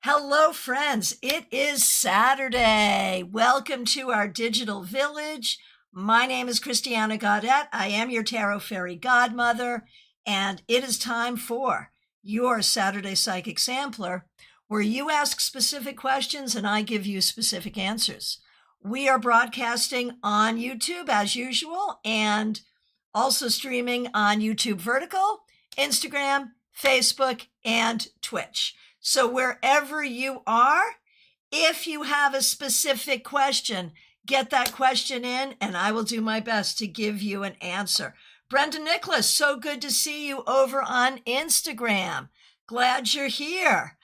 Hello, friends. It is Saturday. Welcome to our digital village. My name is Christiana Gaudet. I am your Tarot Fairy Godmother, and it is time for your Saturday Psychic Sampler, where you ask specific questions and I give you specific answers. We are broadcasting on YouTube as usual, and also streaming on YouTube Vertical, Instagram, Facebook, and Twitch. So wherever you are, if you have a specific question, get that question in and I will do my best to give you an answer. Brenda Nicholas, so good to see you over on Instagram. Glad you're here.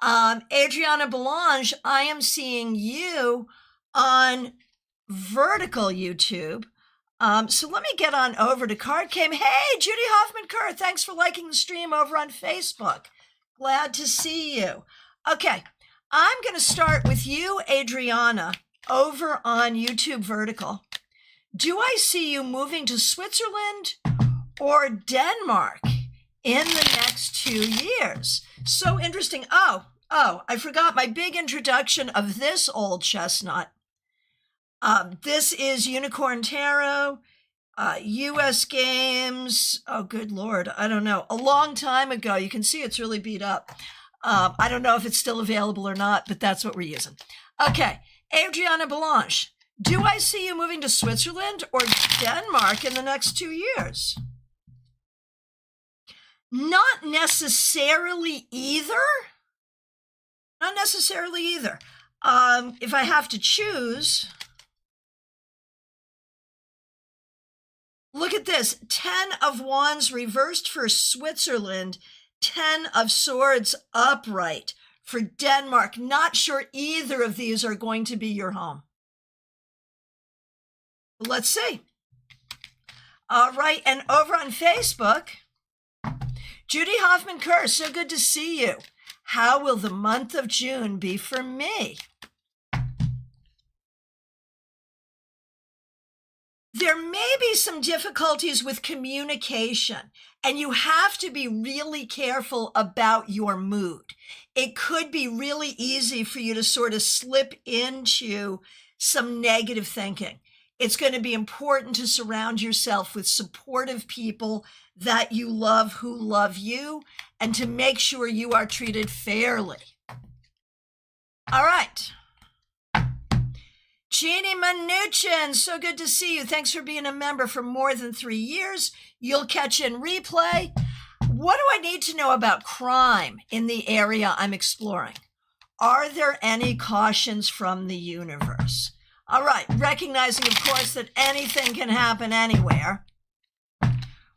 Adriana Belange, I am seeing you on Vertical YouTube. So let me get on over to Card Game. Hey, Judy Hoffman-Kerr, thanks for liking the stream over on Facebook. Glad to see you. Okay, I'm going to start with you, Adriana, over on YouTube Vertical. Do I see you moving to Switzerland or Denmark in the next 2 years? So interesting. Oh, I forgot my big introduction of this old chestnut. This is Unicorn Tarot. U.S. Games, oh, good Lord, I don't know, a long time ago. You can see it's really beat up. I don't know if it's still available or not, but that's what we're using. Okay, Adriana Belange, do I see you moving to Switzerland or Denmark in the next 2 years? Not necessarily either. Not necessarily either. If I have to choose... Look at this, 10 of Wands reversed for Switzerland, 10 of Swords upright for Denmark. Not sure either of these are going to be your home. Let's see. All right, and over on Facebook, Judy Hoffman-Kerr, so good to see you. How will the month of June be for me? There may be some difficulties with communication, and you have to be really careful about your mood. It could be really easy for you to sort of slip into some negative thinking. It's going to be important to surround yourself with supportive people that you love, who love you, and to make sure you are treated fairly. All right. Jeannie Mnuchin, so good to see you. Thanks for being a member for more than 3 years. You'll catch in replay. What do I need to know about crime in the area I'm exploring? Are there any cautions from the universe? All right, recognizing, of course, that anything can happen anywhere.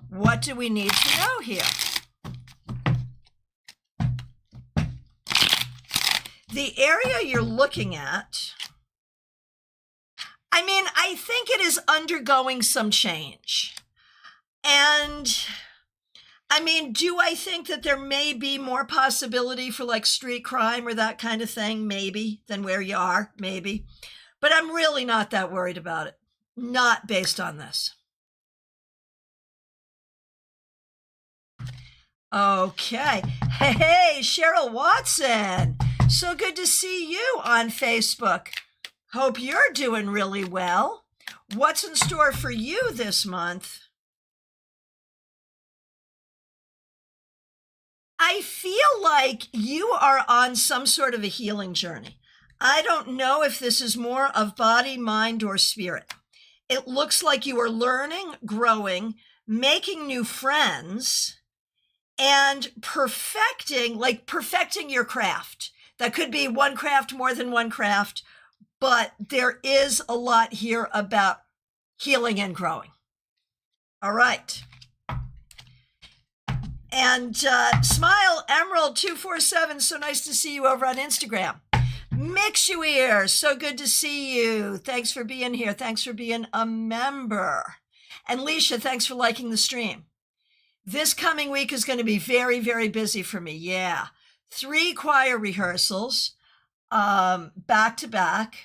What do we need to know here? The area you're looking at... I think it is undergoing some change. And, do I think that there may be more possibility for like street crime or that kind of thing? Maybe, than where you are, maybe. But I'm really not that worried about it. Not based on this. Okay. Hey, Cheryl Watson. So good to see you on Facebook. Hope you're doing really well. What's in store for you this month? I feel like you are on some sort of a healing journey. I don't know if this is more of body, mind, or spirit. It looks like you are learning, growing, making new friends, and perfecting your craft. That could be one craft, more than one craft. But there is a lot here about healing and growing. All right. And Smile Emerald 247, so nice to see you over on Instagram. Mixueer, so good to see you. Thanks for being here. Thanks for being a member. And Leisha, thanks for liking the stream. This coming week is going to be very, very busy for me. Yeah. 3 choir rehearsals, back to back.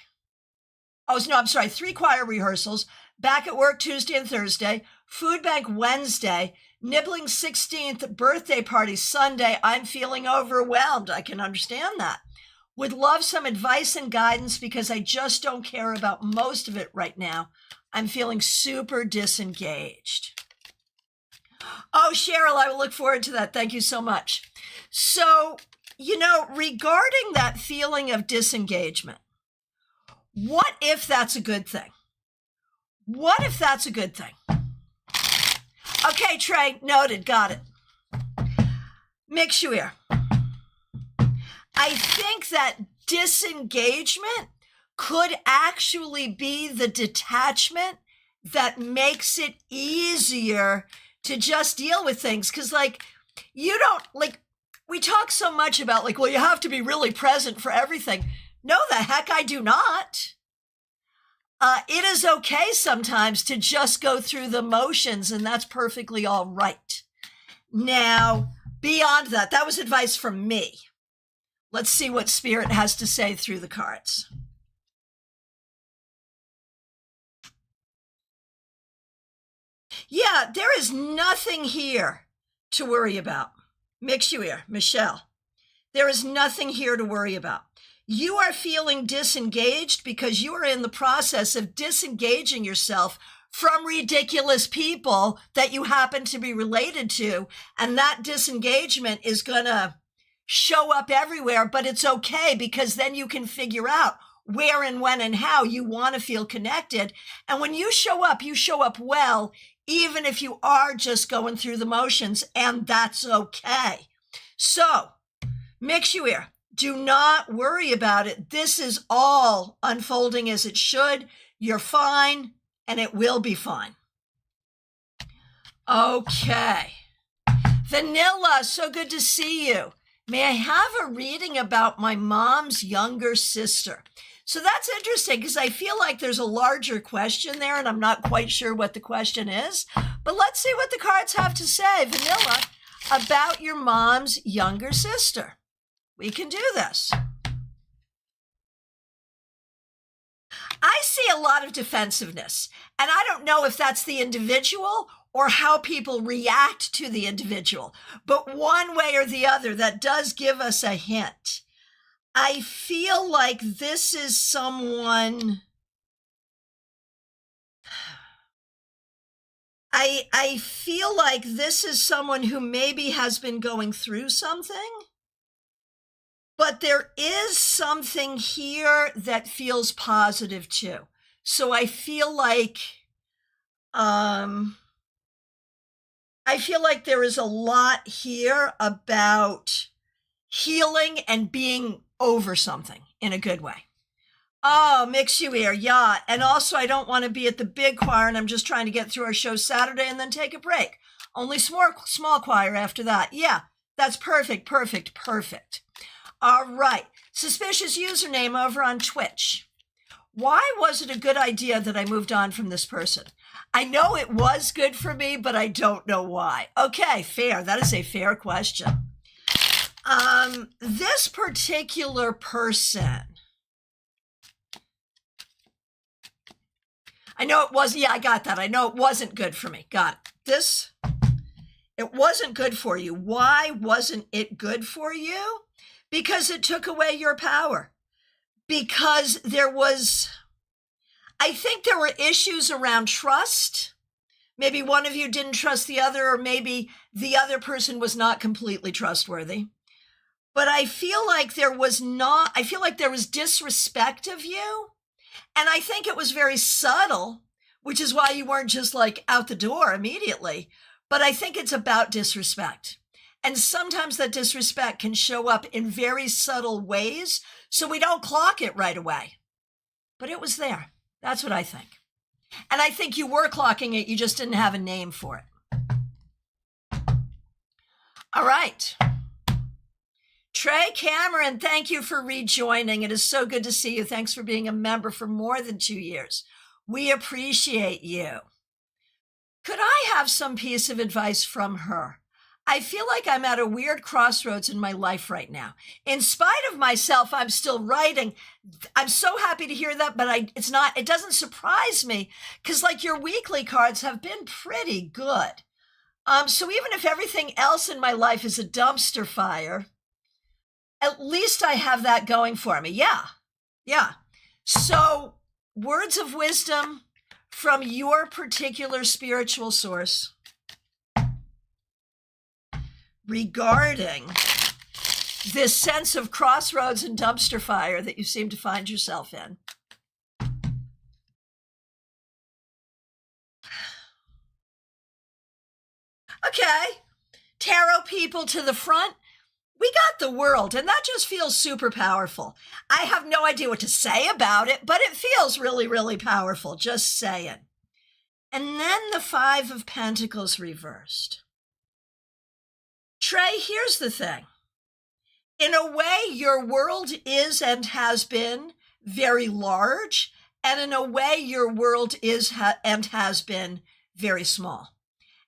Oh, no, I'm sorry. 3 choir rehearsals, back at work Tuesday and Thursday, food bank Wednesday, nibbling 16th, birthday party Sunday. I'm feeling overwhelmed. I can understand that. Would love some advice and guidance because I just don't care about most of it right now. I'm feeling super disengaged. Oh, Cheryl, I will look forward to that. Thank you so much. So, regarding that feeling of disengagement, what if that's a good thing? What if that's a good thing? Okay, Trey, noted, got it. Mixuir. I think that disengagement could actually be the detachment that makes it easier to just deal with things. Because, we talk so much about, well, you have to be really present for everything. No, the heck I do not. It is okay sometimes to just go through the motions, and that's perfectly all right. Now, beyond that, that was advice from me. Let's see what Spirit has to say through the cards. Yeah, there is nothing here to worry about. Mixuir, Michelle. There is nothing here to worry about. You are feeling disengaged because you are in the process of disengaging yourself from ridiculous people that you happen to be related to. And that disengagement is going to show up everywhere, but it's okay because then you can figure out where and when and how you want to feel connected. And when you show up well, even if you are just going through the motions, and that's okay. So, Mixuir, do not worry about it. This is all unfolding as it should. You're fine, and it will be fine. Okay. Vanilla, so good to see you. May I have a reading about my mom's younger sister? So that's interesting because I feel like there's a larger question there, and I'm not quite sure what the question is. But let's see what the cards have to say, Vanilla, about your mom's younger sister. We can do this. I see a lot of defensiveness, and I don't know if that's the individual or how people react to the individual. But one way or the other, that does give us a hint. I feel like this is someone... I feel like this is someone who maybe has been going through something. But there is something here that feels positive too. So I feel like there is a lot here about healing and being over something in a good way. Oh, Mixuir, yeah. And also, I don't want to be at the big choir, and I'm just trying to get through our show Saturday and then take a break. Only small choir after that. Yeah, that's perfect. All right. Suspicious username over on Twitch. Why was it a good idea that I moved on from this person? I know it was good for me, but I don't know why. Okay, fair. That is a fair question. This particular person, I know it was, yeah, I got that. I know it wasn't good for me. Got it. It wasn't good for you. Why wasn't it good for you? Because it took away your power. Because I think there were issues around trust. Maybe one of you didn't trust the other, or maybe the other person was not completely trustworthy. But I feel like there was disrespect of you. And I think it was very subtle, which is why you weren't just out the door immediately. But I think it's about disrespect. And sometimes that disrespect can show up in very subtle ways, so we don't clock it right away. But it was there. That's what I think. And I think you were clocking it, you just didn't have a name for it. All right. Trey Cameron, thank you for rejoining. It is so good to see you. Thanks for being a member for more than 2 years. We appreciate you. Could I have some piece of advice from her? I feel like I'm at a weird crossroads in my life right now. In spite of myself, I'm still writing. I'm so happy to hear that, but it doesn't surprise me because your weekly cards have been pretty good. So even if everything else in my life is a dumpster fire, At least I have that going for me. Yeah. Yeah. So, words of wisdom from your particular spiritual source regarding this sense of crossroads and dumpster fire that you seem to find yourself in. Okay. Tarot people to the front. We got the world, and that just feels super powerful. I have no idea what to say about it, but it feels really, really powerful, just saying. And then the Five of Pentacles reversed. Trey, here's the thing. In a way, your world is and has been very large, and in a way, your world is and has been very small.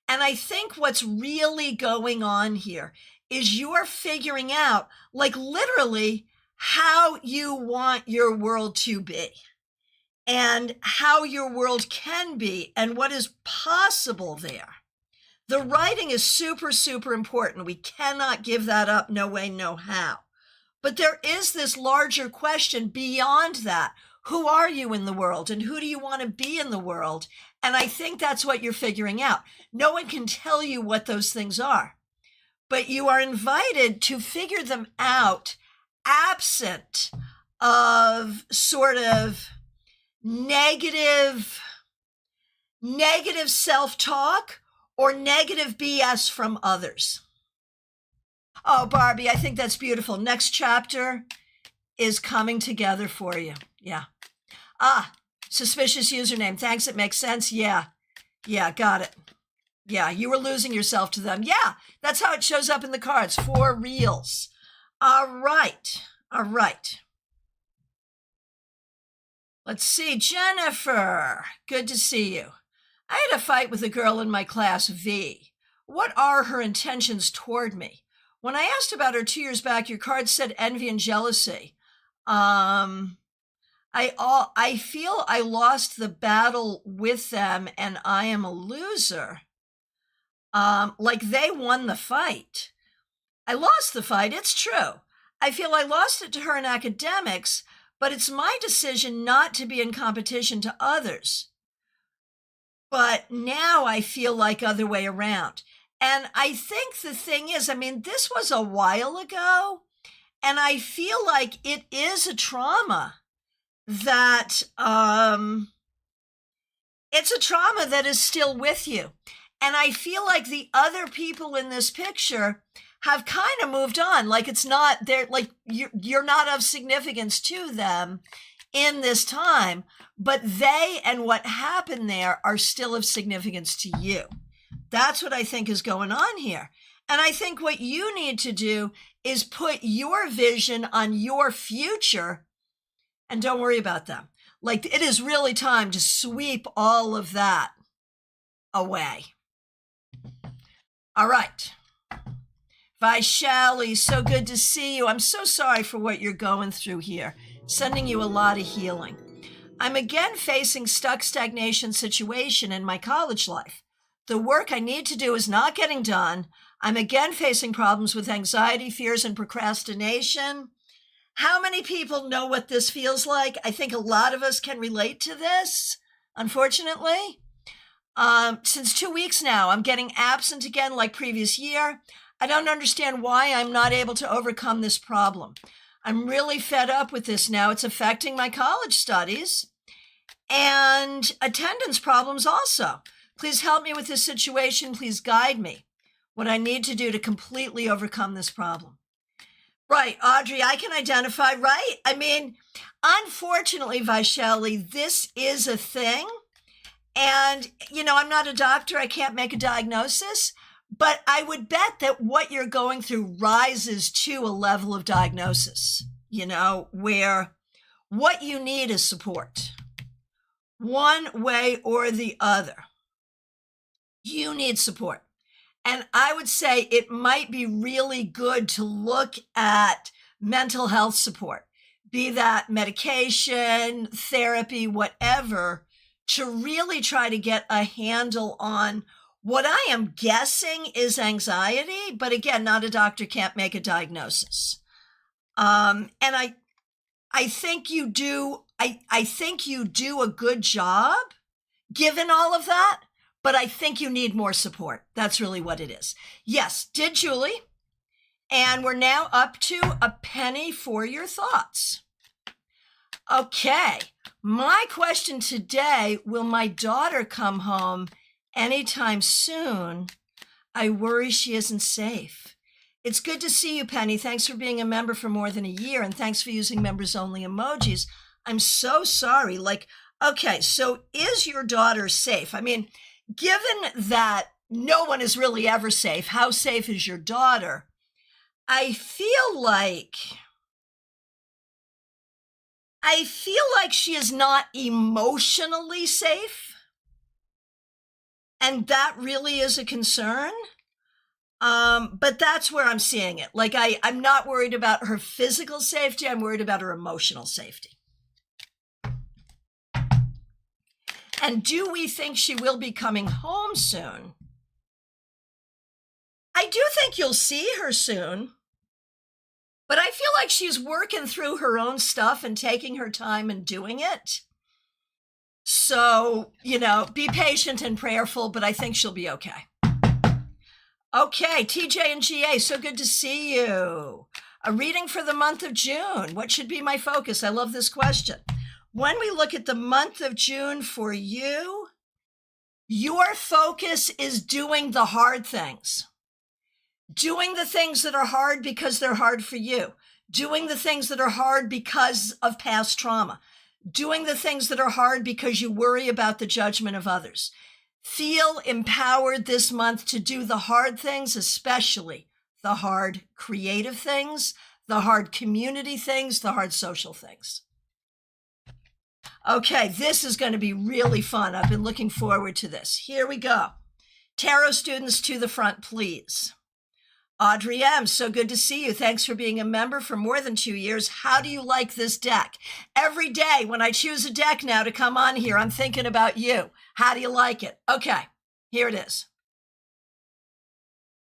And I think what's really going on here is you're figuring out, like, literally how you want your world to be and how your world can be and what is possible there. The writing is super, super important. We cannot give that up. No way, no how. But there is this larger question beyond that. Who are you in the world and who do you want to be in the world? And I think that's what you're figuring out. No one can tell you what those things are, but you are invited to figure them out absent of sort of negative self-talk or negative BS from others. Oh, Barbie, I think that's beautiful. Next chapter is coming together for you. Yeah. Suspicious username. Thanks, it makes sense. Yeah, got it. Yeah, you were losing yourself to them. Yeah, that's how it shows up in the cards, for reals. All right. Let's see, Jennifer, good to see you. I had a fight with a girl in my class, V. What are her intentions toward me? When I asked about her 2 years back, your card said envy and jealousy. I feel I lost the battle with them and I am a loser. Like they won the fight. I lost the fight, it's true. I feel I lost it to her in academics, but it's my decision not to be in competition to others. But now I feel like other way around. And I think the thing is, I mean, this was a while ago, and I feel like it is a trauma that, it's a trauma that is still with you. And I feel like the other people in this picture have kind of moved on. Like it's not, they're like, you're not of significance to them in this time, but they and what happened there are still of significance to you. That's what I think is going on here. And I think what you need to do is put your vision on your future and don't worry about them. Like it is really time to sweep all of that away. All right. Vaishali, so good to see you. I'm so sorry for what you're going through here. Sending you a lot of healing. I'm again facing stagnation situation in my college life. The work I need to do is not getting done. I'm again facing problems with anxiety, fears, and procrastination. How many people know what this feels like? I think a lot of us can relate to this, unfortunately. Since 2 weeks now, I'm getting absent again like previous year. I don't understand why I'm not able to overcome this problem. I'm really fed up with this now. It's affecting my college studies and attendance problems also. Please help me with this situation. Please guide me. What I need to do to completely overcome this problem. Right, Audrey, I can identify, right? I mean, unfortunately, Vaishali, this is a thing. And, you know, I'm not a doctor. I can't make a diagnosis. But I would bet that what you're going through rises to a level of diagnosis, you know, where what you need is support. One way or the other. You need support. And I would say it might be really good to look at mental health support, be that medication, therapy, whatever, to really try to get a handle on what I am guessing is anxiety. But again, not a doctor, can't make a diagnosis. And I think you do, I think you do a good job given all of that, but I think you need more support. That's really what it is. Yes, did Julie. And we're now up to a penny for your thoughts. Okay, my question today, will my daughter come home anytime soon? I worry she isn't safe. It's good to see you, Penny. Thanks for being a member for more than a year, and thanks for using members-only emojis. I'm so sorry. Okay, so is your daughter safe? I mean, given that no one is really ever safe, how safe is your daughter? I feel like she is not emotionally safe, and that really is a concern. But that's where I'm seeing it. I'm not worried about her physical safety. I'm worried about her emotional safety. And do we think she will be coming home soon? I do think you'll see her soon, but I feel like she's working through her own stuff and taking her time and doing it. So, be patient and prayerful, but I think she'll be okay. Okay, TJ and GA, so good to see you. A reading for the month of June. What should be my focus? I love this question. When we look at the month of June for you, your focus is doing the hard things. Doing the things that are hard because they're hard for you. Doing the things that are hard because of past trauma. Doing the things that are hard because you worry about the judgment of others. Feel empowered this month to do the hard things, especially the hard creative things, the hard community things, the hard social things. Okay, this is going to be really fun. I've been looking forward to this. Here we go. Tarot students to the front, please. Audrey M., so good to see you. Thanks for being a member for more than 2 years. How do you like this deck? Every day when I choose a deck now to come on here, I'm thinking about you. How do you like it? Okay, here it is.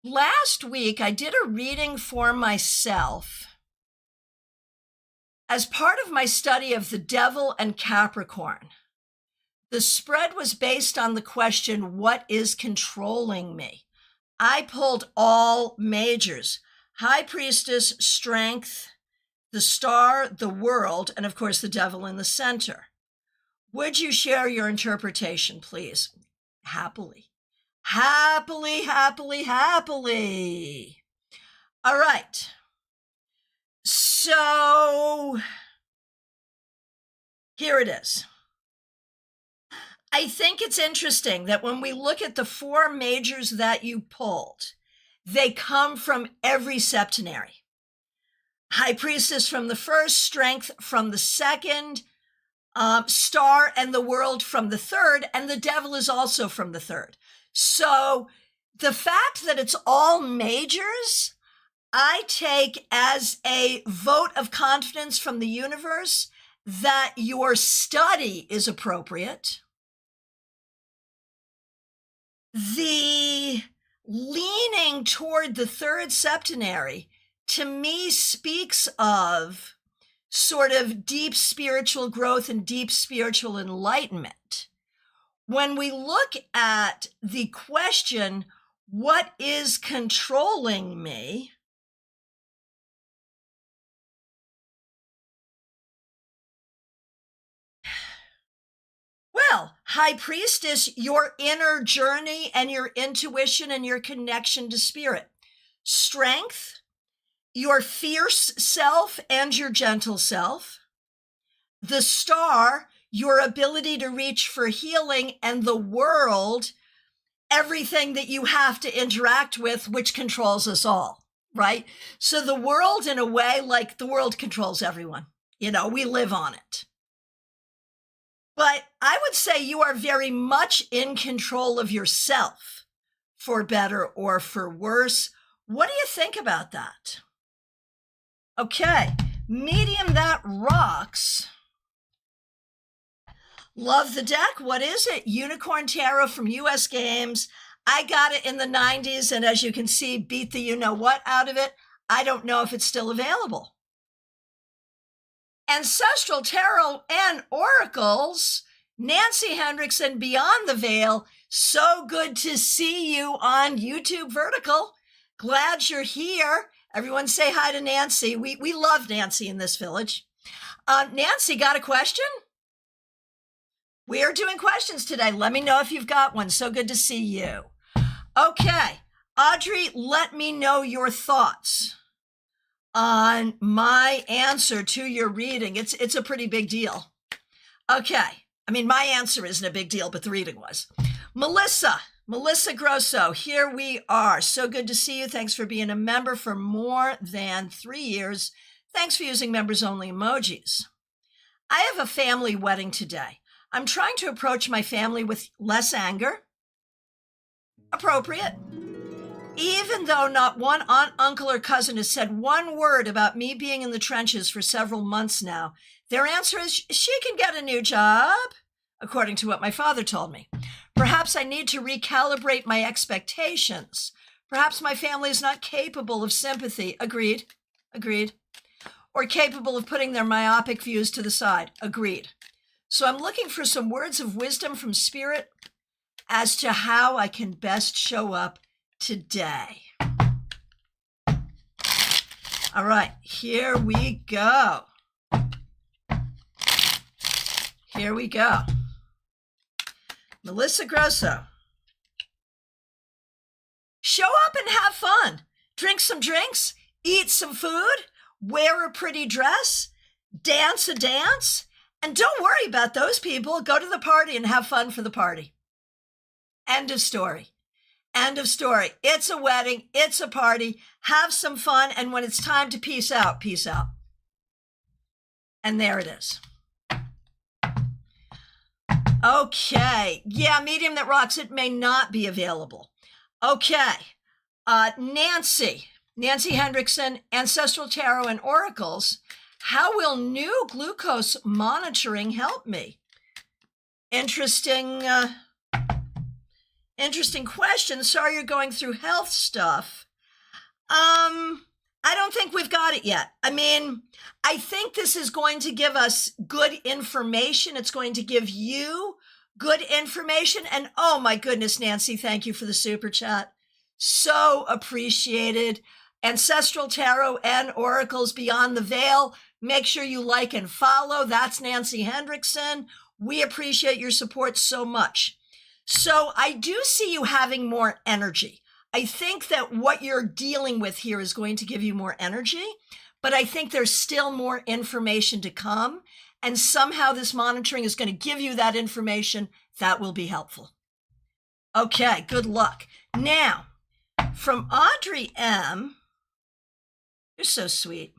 Last week, I did a reading for myself as part of my study of the Devil and Capricorn. The spread was based on the question, what is controlling me? I pulled all majors: High Priestess, Strength, the Star, the World, and of course the Devil in the center. Would you share your interpretation, please? Happily. Happily, happily, happily. All right. So here it is. I think it's interesting that when we look at the 4 majors that you pulled, they come from every septenary. High Priestess from the first, Strength from the second, Star and the World from the third, and the Devil is also from the third. So the fact that it's all majors, I take as a vote of confidence from the universe that your study is appropriate. The leaning toward the third septenary, to me, speaks of sort of deep spiritual growth and deep spiritual enlightenment. When we look at the question, what is controlling me? Well, High Priestess, your inner journey and your intuition and your connection to spirit. Strength, your fierce self and your gentle self. The Star, your ability to reach for healing, and the World, everything that you have to interact with, which controls us all, right? So the world, in a way, like the world controls everyone. We live on it. But I would say you are very much in control of yourself, for better or for worse. What do you think about that? Okay, medium that rocks. Love the deck. What is it? Unicorn Tarot from US Games. I got it in the 90s, and as you can see, beat the you-know-what out of it. I don't know if it's still available. Ancestral Tarot and Oracles, Nancy Hendrickson, Beyond the Veil. So good to see you on YouTube Vertical. Glad you're here. Everyone say hi to Nancy. We love Nancy in this village. Nancy, got a question? We are doing questions today. Let me know if you've got one. So good to see you. Okay, Audrey, let me know your thoughts on my answer to your reading. It's a pretty big deal. Okay, I mean, my answer isn't a big deal, but the reading was. Melissa Grosso, here we are. So good to see you. Thanks for being a member for more than 3 years. Thanks for using members only emojis. I have a family wedding today. I'm trying to approach my family with less anger. Appropriate. Even though not one aunt, uncle, or cousin has said one word about me being in the trenches for several months now, their answer is she can get a new job, according to what my father told me. Perhaps I need to recalibrate my expectations. Perhaps my family is not capable of sympathy. Agreed. Or capable of putting their myopic views to the side. Agreed. So I'm looking for some words of wisdom from Spirit as to how I can best show up today. All right, here we go. Melissa Grosso. Show up and have fun. Drink some drinks, eat some food, wear a pretty dress, dance a dance, and don't worry about those people. Go to the party and have fun for the party. End of story. It's a wedding. It's a party. Have some fun. And when it's time to peace out, peace out. And there it is. Okay. Yeah, medium that rocks. It may not be available. Okay. Nancy Hendrickson, Ancestral Tarot and Oracles. How will new glucose monitoring help me? Interesting question. Sorry you're going through health stuff. I don't think we've got it yet. I mean, I think this is going to give us good information. It's going to give you good information. And oh my goodness, Nancy, thank you for the super chat. So appreciated. Ancestral Tarot and Oracles, Beyond the Veil. Make sure you like and follow. That's Nancy Hendrickson. We appreciate your support so much. So I do see you having more energy. I think that what you're dealing with here is going to give you more energy, but I think there's still more information to come. And somehow this monitoring is going to give you that information that will be helpful. Okay, good luck. Now, from Audrey M., you're so sweet.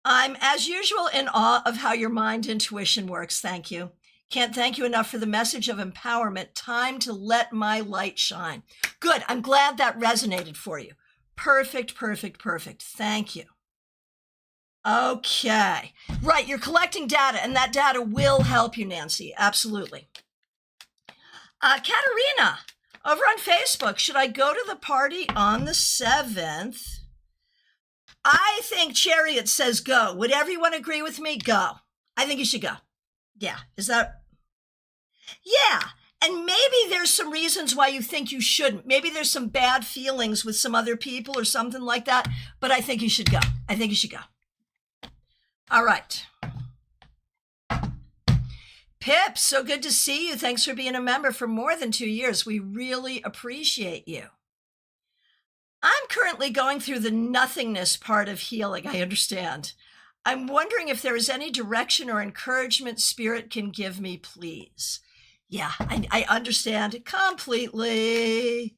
I'm, as usual, in awe of how your mind intuition works. Thank you. Can't thank you enough for the message of empowerment. Time to let my light shine. Good. I'm glad that resonated for you. Perfect. Thank you. Okay. Right. You're collecting data, and that data will help you, Nancy. Absolutely. Katerina, over on Facebook, should I go to the party on the 7th? I think Chariot says go. Would everyone agree with me? Go. I think you should go. Yeah. Is that? Yeah. And maybe there's some reasons why you think you shouldn't. Maybe there's some bad feelings with some other people or something like that. But I think you should go. All right. Pip, so good to see you. Thanks for being a member for more than 2 years. We really appreciate you. I'm currently going through the nothingness part of healing. I understand. I'm wondering if there is any direction or encouragement Spirit can give me, please. Yeah, I understand completely.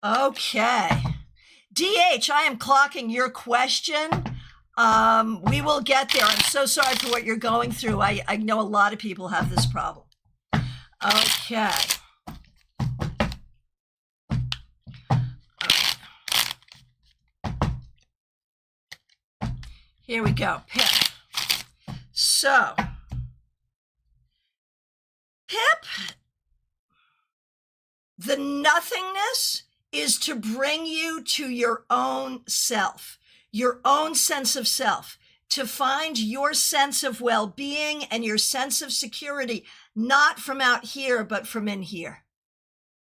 Okay. DH, I am clocking your question. We will get there. I'm so sorry for what you're going through. I know a lot of people have this problem. Okay. Here we go, Pip. So, Pip, the nothingness is to bring you to your own self, your own sense of self. to find your sense of well-being and your sense of security, not from out here, but from in here.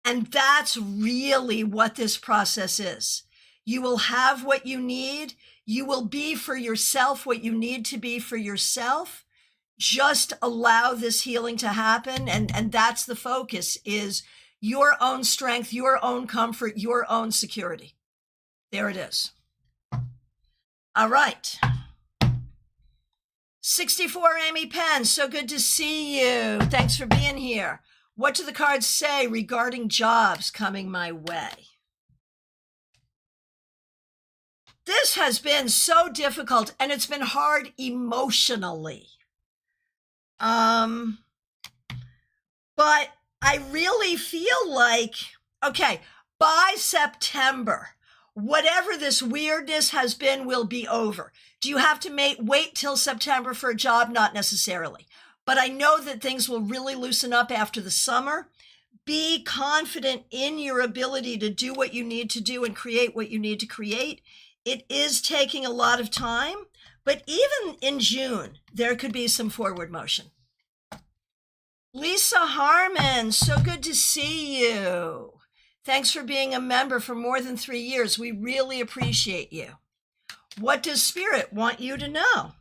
And that's really what this process is. You will have what you need. You will be for yourself what you need to be for yourself. Just allow this healing to happen. And that's the focus, is your own strength, your own comfort, your own security. There it is. All right. 64 Amy Penn, so good to see you. Thanks for being here. What do the cards say regarding jobs coming my way? This has been so difficult, and it's been hard emotionally. But I really feel like, okay, by September, whatever this weirdness has been will be over. Do you have to wait till September for a job? Not necessarily. But I know that things will really loosen up after the summer. Be confident in your ability to do what you need to do and create what you need to create. It is taking a lot of time, but even in June, there could be some forward motion. Lisa Harmon, so good to see you. Thanks for being a member for more than 3 years. We really appreciate you. What does Spirit want you to know?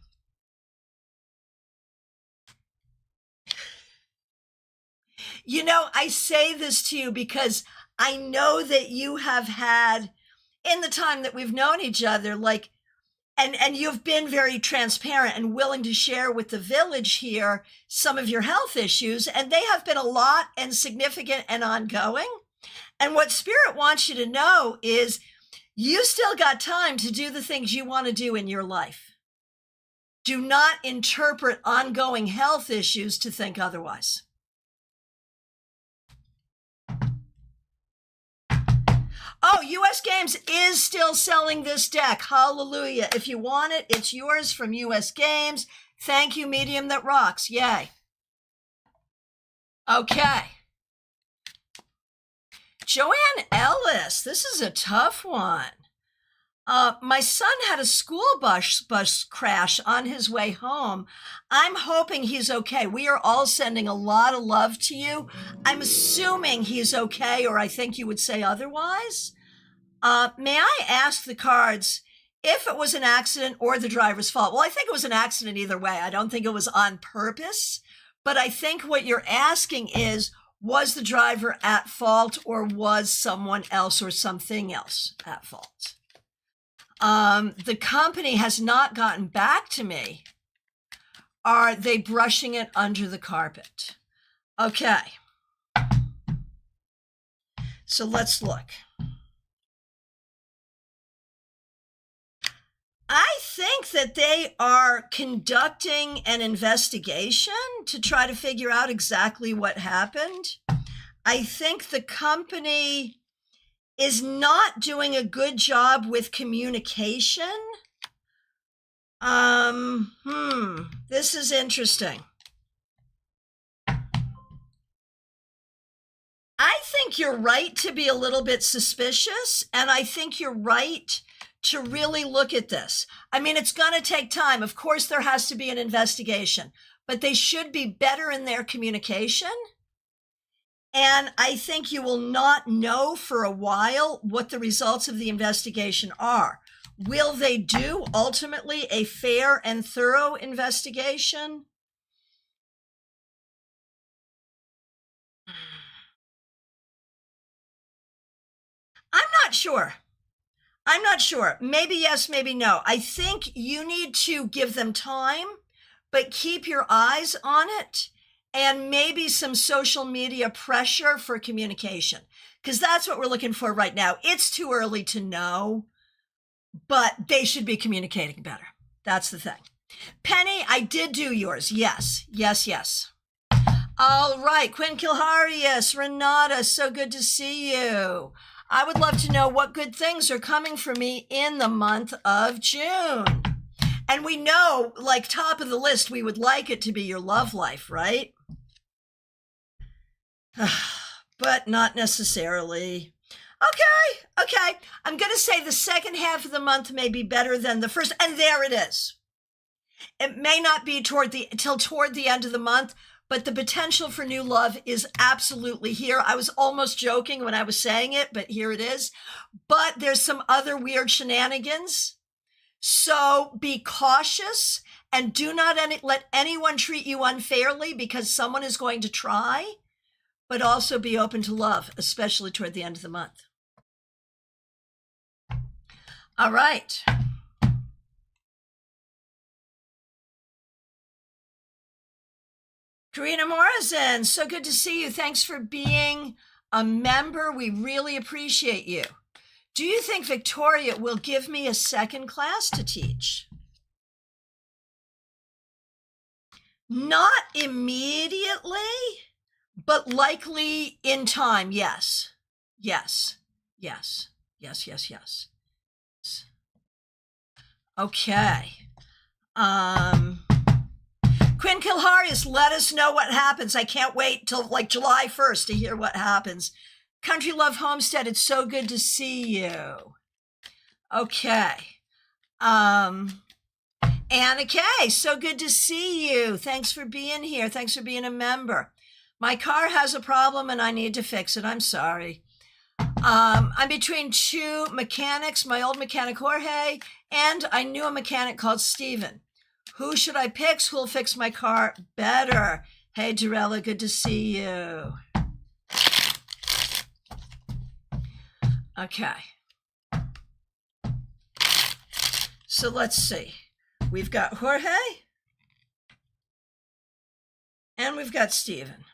You know, I say this to you because I know that you have had, in the time that we've known each other, like, and you've been very transparent and willing to share with the village here some of your health issues, and they have been a lot and significant and ongoing. And what Spirit wants you to know is you still got time to do the things you want to do in your life. Do not interpret ongoing health issues to think otherwise. Oh, US Games is still selling this deck. Hallelujah. If you want it, it's yours from US Games. Thank you, Medium That Rocks. Yay. Okay. Joanne Ellis, this is a tough one. My son had a school bus crash on his way home. I'm hoping he's okay. We are all sending a lot of love to you. I'm assuming he's okay, or I think you would say otherwise. May I ask the cards if it was an accident or the driver's fault? Well, I think it was an accident either way. I don't think it was on purpose, but I think what you're asking is, was the driver at fault, or was someone else or something else at fault? The company has not gotten back to me. Are they brushing it under the carpet? Okay. So let's look. I think that they are conducting an investigation to try to figure out exactly what happened. I think the company is not doing a good job with communication. This is interesting. I think you're right to be a little bit suspicious, and I think you're right to really look at this. I mean, it's going to take time. Of course, there has to be an investigation, but they should be better in their communication. And I think you will not know for a while what the results of the investigation are. Will they do ultimately a fair and thorough investigation? I'm not sure. I'm not sure. Maybe yes, maybe no. I think you need to give them time, but keep your eyes on it, and maybe some social media pressure for communication, because that's what we're looking for right now. It's too early to know, but they should be communicating better. That's the thing. Penny, I did do yours. Yes, yes, yes. All right, Quinn Kilharius, Renata, so good to see you. I would love to know what good things are coming for me in the month of June. And we know, like, top of the list, we would like it to be your love life, right? But not necessarily. Okay. I'm going to say the second half of the month may be better than the first. And there it is. It may not be toward the end of the month, but the potential for new love is absolutely here. I was almost joking when I was saying it, but here it is. But there's some other weird shenanigans. So be cautious and do not let anyone treat you unfairly, because someone is going to try, but also be open to love, especially toward the end of the month. All right. Karina Morrison, so good to see you. Thanks for being a member. We really appreciate you. Do you think Victoria will give me a second class to teach? Not immediately, but likely in time. Yes. Yes. Yes. Yes. Yes. Yes. Okay. Quinn Kilharius, let us know what happens. I can't wait till like July 1st to hear what happens. Country Love Homestead, it's so good to see you. Okay. Anna Kay, so good to see you. Thanks for being here. Thanks for being a member. My car has a problem and I need to fix it. I'm sorry. I'm between two mechanics, my old mechanic Jorge, and I knew a mechanic called Steven. Who should I pick? Who'll fix my car better? Hey, Dorella, good to see you. Okay. So let's see. We've got Jorge and we've got Steven.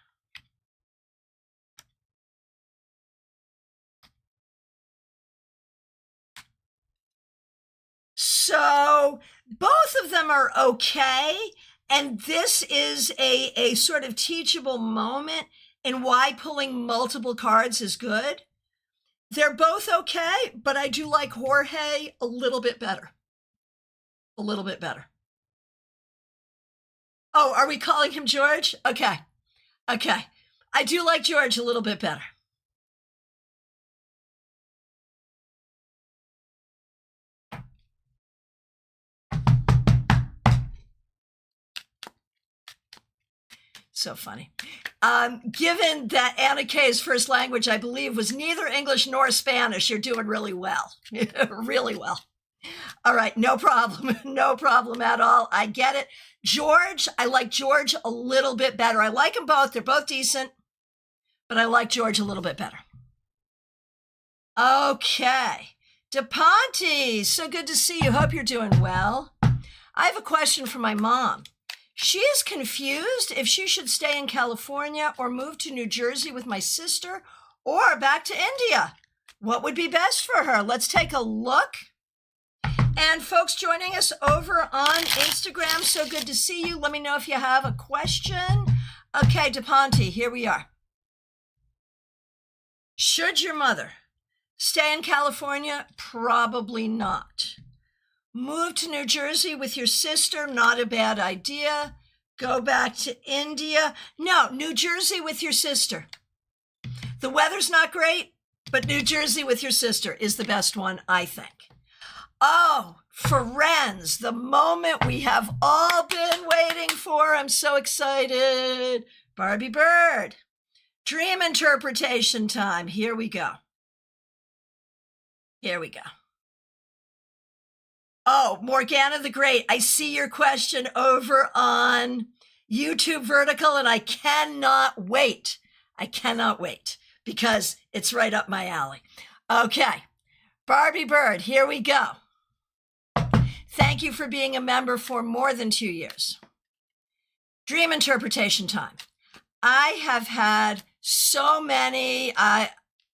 So both of them are okay. And this is a sort of teachable moment in why pulling multiple cards is good. They're both okay, but I do like Jorge a little bit better. A little bit better. Oh, are we calling him George? Okay. Okay. I do like George a little bit better. So funny. Given that Anna Kay's first language, I believe, was neither English nor Spanish, you're doing really well. Really well. All right, no problem. No problem at all. I get it. George, I like George a little bit better. I like them both. They're both decent, but I like George a little bit better. Okay. DePonte, so good to see you. Hope you're doing well. I have a question for my mom. She is confused if she should stay in California or move to New Jersey with my sister or back to India. What would be best for her? Let's take a look. And folks joining us over on Instagram, so good to see you. Let me know if you have a question. Okay, DePonte, here we are. Should your mother stay in California? Probably not. Move to New Jersey with your sister? Not a bad idea. Go back to India? No, New Jersey with your sister. The weather's not great, but New Jersey with your sister is the best one, I think. Oh, friends, the moment we have all been waiting for. I'm so excited. Barbie Bird. Dream interpretation time. Here we go. Here we go. Oh, Morgana the Great, I see your question over on YouTube Vertical, and I cannot wait. I cannot wait because it's right up my alley. Okay, Barbie Bird, here we go. Thank you for being a member for more than 2 years. Dream interpretation time. I have had so many, I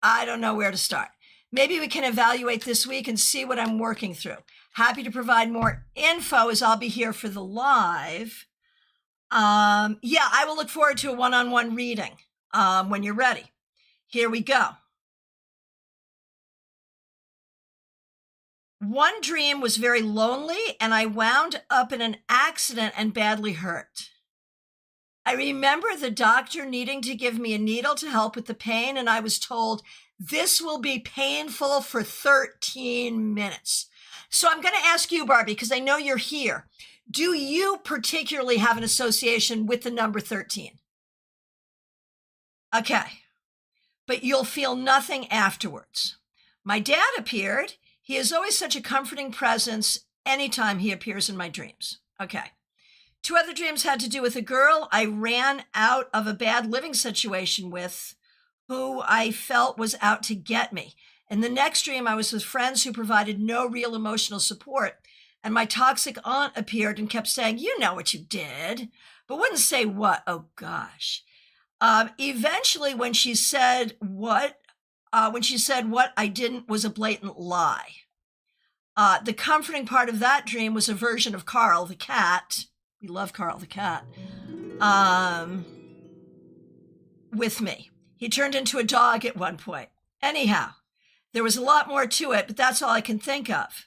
don't know where to start. Maybe we can evaluate this week and see what I'm working through. Happy to provide more info as I'll be here for the live. Yeah, I will look forward to a one-on-one reading when you're ready. Here we go. One dream was very lonely, and I wound up in an accident and badly hurt. I remember the doctor needing to give me a needle to help with the pain, and I was told, this will be painful for 13 minutes. So I'm going to ask you, Barbie, because I know you're here. Do you particularly have an association with the number 13? Okay, but you'll feel nothing afterwards. My dad appeared. He is always such a comforting presence anytime he appears in my dreams. Okay. 2 other dreams had to do with a girl I ran out of a bad living situation with, who I felt was out to get me. In the next dream, I was with friends who provided no real emotional support, and my toxic aunt appeared and kept saying, "You know what you did," but wouldn't say what. Oh gosh. Eventually, when she said what I didn't was a blatant lie. The comforting part of that dream was a version of Carl the cat. We love Carl the cat. With me. He turned into a dog at one point. Anyhow, there was a lot more to it, but that's all I can think of.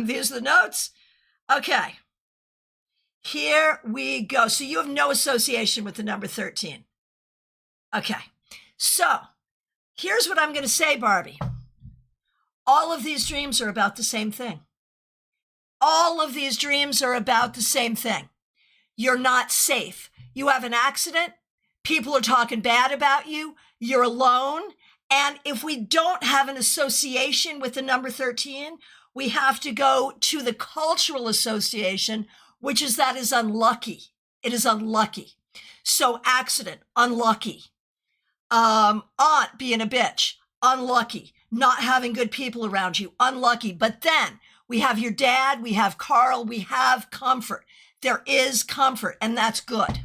These are the notes. Okay. Here we go. So you have no association with the number 13. Okay. So here's what I'm going to say, Barbie. All of these dreams are about the same thing. All of these dreams are about the same thing. You're not safe. You have an accident. People are talking bad about you. You're alone. And if we don't have an association with the number 13, we have to go to the cultural association, which is that is unlucky. It is unlucky. So accident, unlucky. Aunt being a bitch, unlucky. Not having good people around you, unlucky. But then we have your dad, we have Carl, we have comfort. There is comfort, and that's good.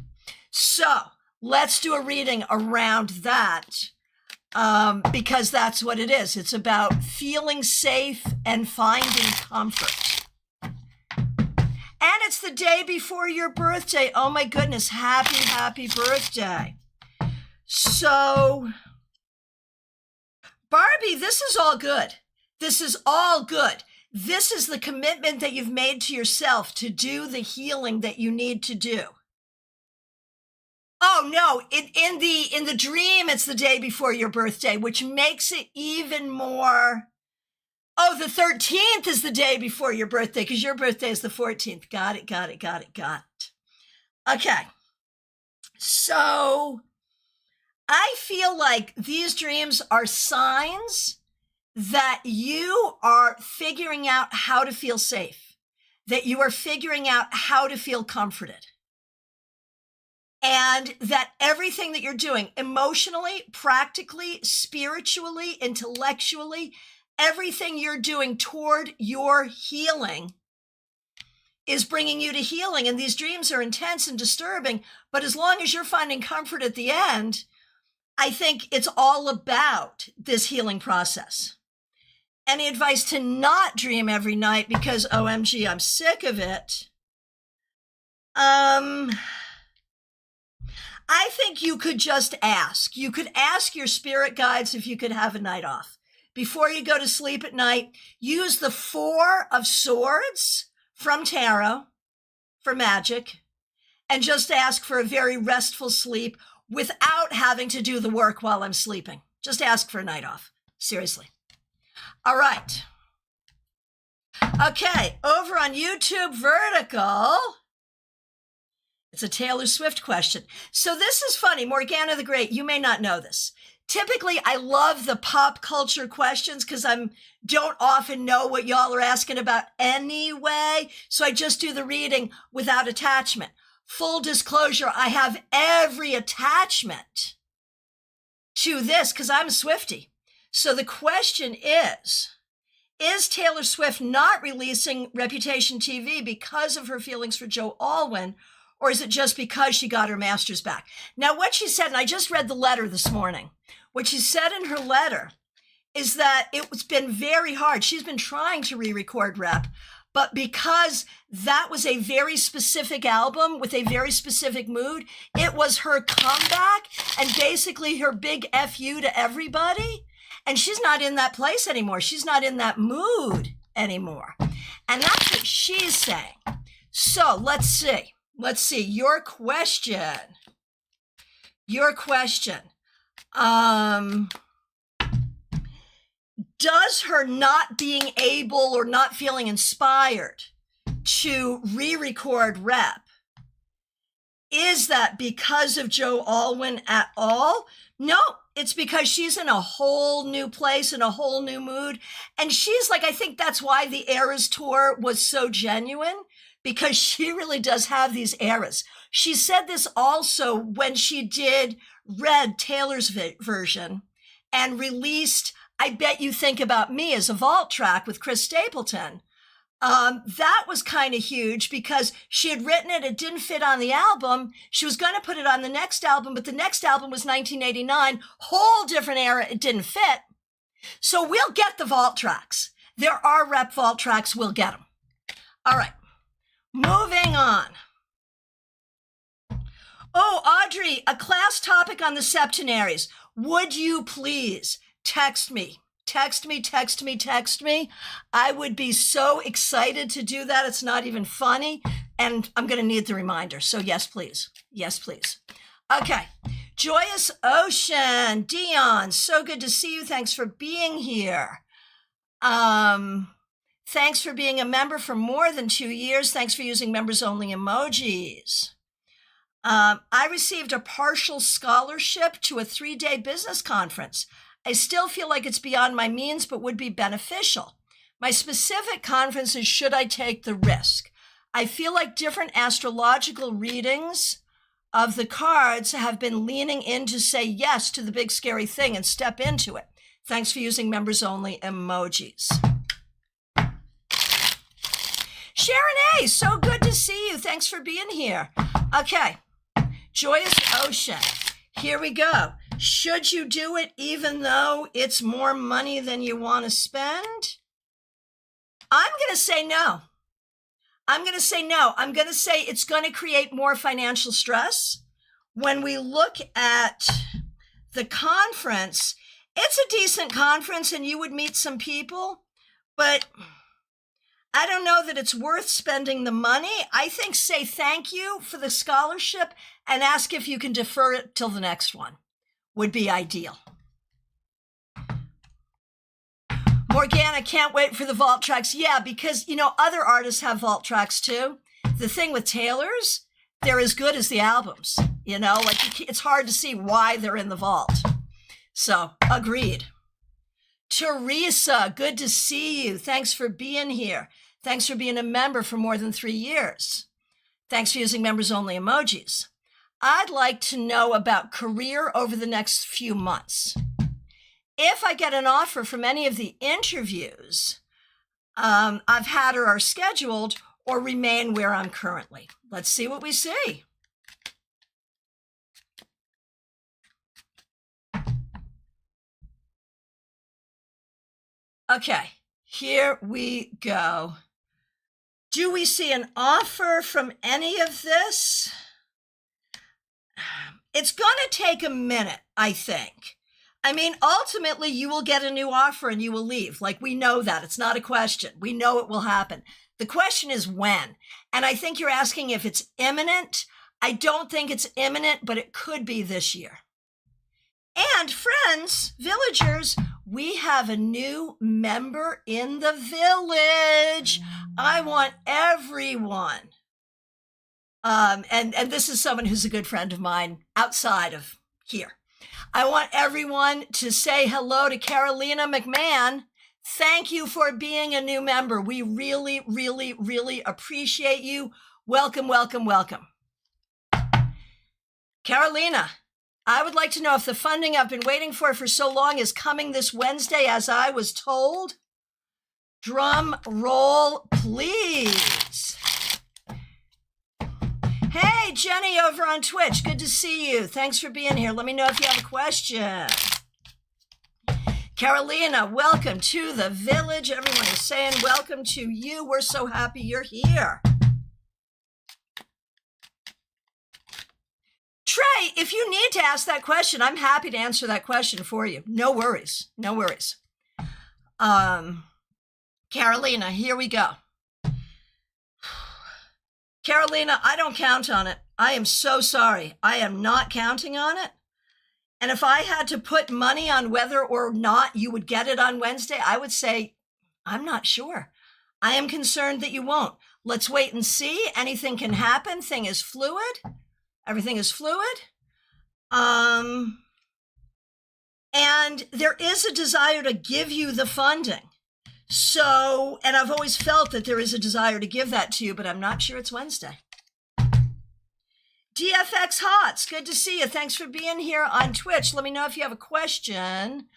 So let's do a reading around that, because that's what it is. It's about feeling safe and finding comfort. And it's the day before your birthday. Oh my goodness, happy birthday. So, Barbie, this is all good. This is all good. This is the commitment that you've made to yourself to do the healing that you need to do. Oh no, in the dream, it's the day before your birthday, which makes it even more. Oh, the 13th is the day before your birthday because your birthday is the 14th. Got it. Okay. So I feel like these dreams are signs that you are figuring out how to feel safe, that you are figuring out how to feel comforted, and that everything that you're doing emotionally, practically, spiritually, intellectually, everything you're doing toward your healing is bringing you to healing. And these dreams are intense and disturbing, but as long as you're finding comfort at the end, I think it's all about this healing process. Any advice to not dream every night because OMG, I'm sick of it? I think you could just ask. You could ask your spirit guides if you could have a night off. Before you go to sleep at night, use the 4 of Swords from Tarot for magic and just ask for a very restful sleep without having to do the work while I'm sleeping. Just ask for a night off. Seriously. All right. Okay, over on YouTube Vertical, it's a Taylor Swift question. So this is funny. Morgana the Great, you may not know this. Typically, I love the pop culture questions because I don't often know what y'all are asking about anyway. So I just do the reading without attachment. Full disclosure, I have every attachment to this because I'm a Swiftie. So the question is Taylor Swift not releasing Reputation TV because of her feelings for Joe Alwyn, or is it just because she got her master's back? Now, what she said, and I just read the letter this morning, what she said in her letter is that it's been very hard. She's been trying to re-record Rep, but because that was a very specific album with a very specific mood, it was her comeback and basically her big FU to everybody. And she's not in that place anymore. She's not in that mood anymore. And that's what she's saying. So let's see. Let's see. Your question. Does her not being able or not feeling inspired to re-record Rep. Is that because of Joe Alwyn at all? No, it's because she's in a whole new place, in a whole new mood. And she's like, I think that's why the Eras tour was so genuine, because she really does have these eras. She said this also when she did Red, Taylor's version, and released I Bet You Think About Me as a vault track with Chris Stapleton. That was kind of huge because she had written it. It didn't fit on the album. She was going to put it on the next album, but the next album was 1989, whole different era. It didn't fit. So we'll get the vault tracks. There are Rep vault tracks. We'll get them. All right. Moving on. Oh, Audrey, a class topic on the septenaries. Would you please text me? Text me, text me, text me. I would be so excited to do that. It's not even funny. And I'm going to need the reminder. So yes, please. Yes, please. Okay. Joyous Ocean. Dion, so good to see you. Thanks for being here. Thanks for being a member for more than 2 years. Thanks for using members only emojis. I received a partial scholarship to a 3-day business conference. I still feel like it's beyond my means, but would be beneficial. My specific conference is, should I take the risk? I feel like different astrological readings of the cards have been leaning in to say yes to the big scary thing and step into it. Thanks for using members only emojis. Sharon A., so good to see you. Thanks for being here. Okay, Joyous Ocean. Here we go. Should you do it even though it's more money than you want to spend? I'm going to say no. I'm going to say no. I'm going to say it's going to create more financial stress. When we look at the conference, it's a decent conference and you would meet some people, but I don't know that it's worth spending the money. I think say thank you for the scholarship and ask if you can defer it till the next one would be ideal. Morgana, can't wait for the vault tracks. Yeah, because, you know, other artists have vault tracks too. The thing with Taylor's, they're as good as the albums, you know, like it's hard to see why they're in the vault. So, agreed. Teresa, good to see you. Thanks for being here. Thanks for being a member for more than 3 years. Thanks for using members only emojis. I'd like to know about career over the next few months. If I get an offer from any of the interviews I've had or are scheduled, or remain where I'm currently. Let's see what we see. Okay, here we go. Do we see an offer from any of this? It's going to take a minute, I think. I mean, ultimately, you will get a new offer and you will leave. Like, we know that. It's not a question. We know it will happen. The question is when. And I think you're asking if it's imminent. I don't think it's imminent, but it could be this year. And friends, villagers, we have a new member in the village. I want everyone. And this is someone who's a good friend of mine outside of here. I want everyone to say hello to Carolina McMahon. Thank you for being a new member. We really, really, really appreciate you. Welcome, welcome, welcome. Carolina, I would like to know if the funding I've been waiting for so long is coming this Wednesday as I was told. Drum roll, please. Hey, Jenny over on Twitch. Good to see you. Thanks for being here. Let me know if you have a question. Carolina, welcome to the village. Everyone is saying welcome to you. We're so happy you're here. Trey, if you need to ask that question, I'm happy to answer that question for you. No worries. No worries. Carolina, here we go. Carolina, I don't count on it. I am so sorry. I am not counting on it. And if I had to put money on whether or not you would get it on Wednesday, I would say, I'm not sure. I am concerned that you won't. Let's wait and see. Anything can happen. Thing is fluid. Everything is fluid. And there is a desire to give you the funding. So, and I've always felt that there is a desire to give that to you, but I'm not sure it's Wednesday. DFX Hots, good to see you. Thanks for being here on Twitch. Let me know if you have a question.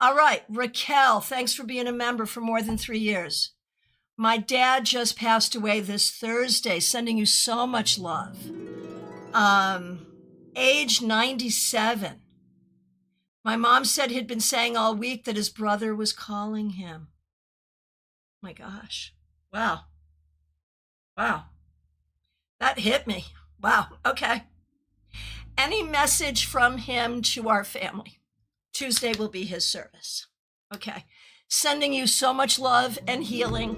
All right, Raquel, thanks for being a member for more than 3 years. My dad just passed away this Thursday, sending you so much love. Age 97. My mom said he'd been saying all week that his brother was calling him. My gosh. Wow. Wow. That hit me. Wow. Okay. Any message from him to our family? Tuesday will be his service. Okay. Sending you so much love and healing.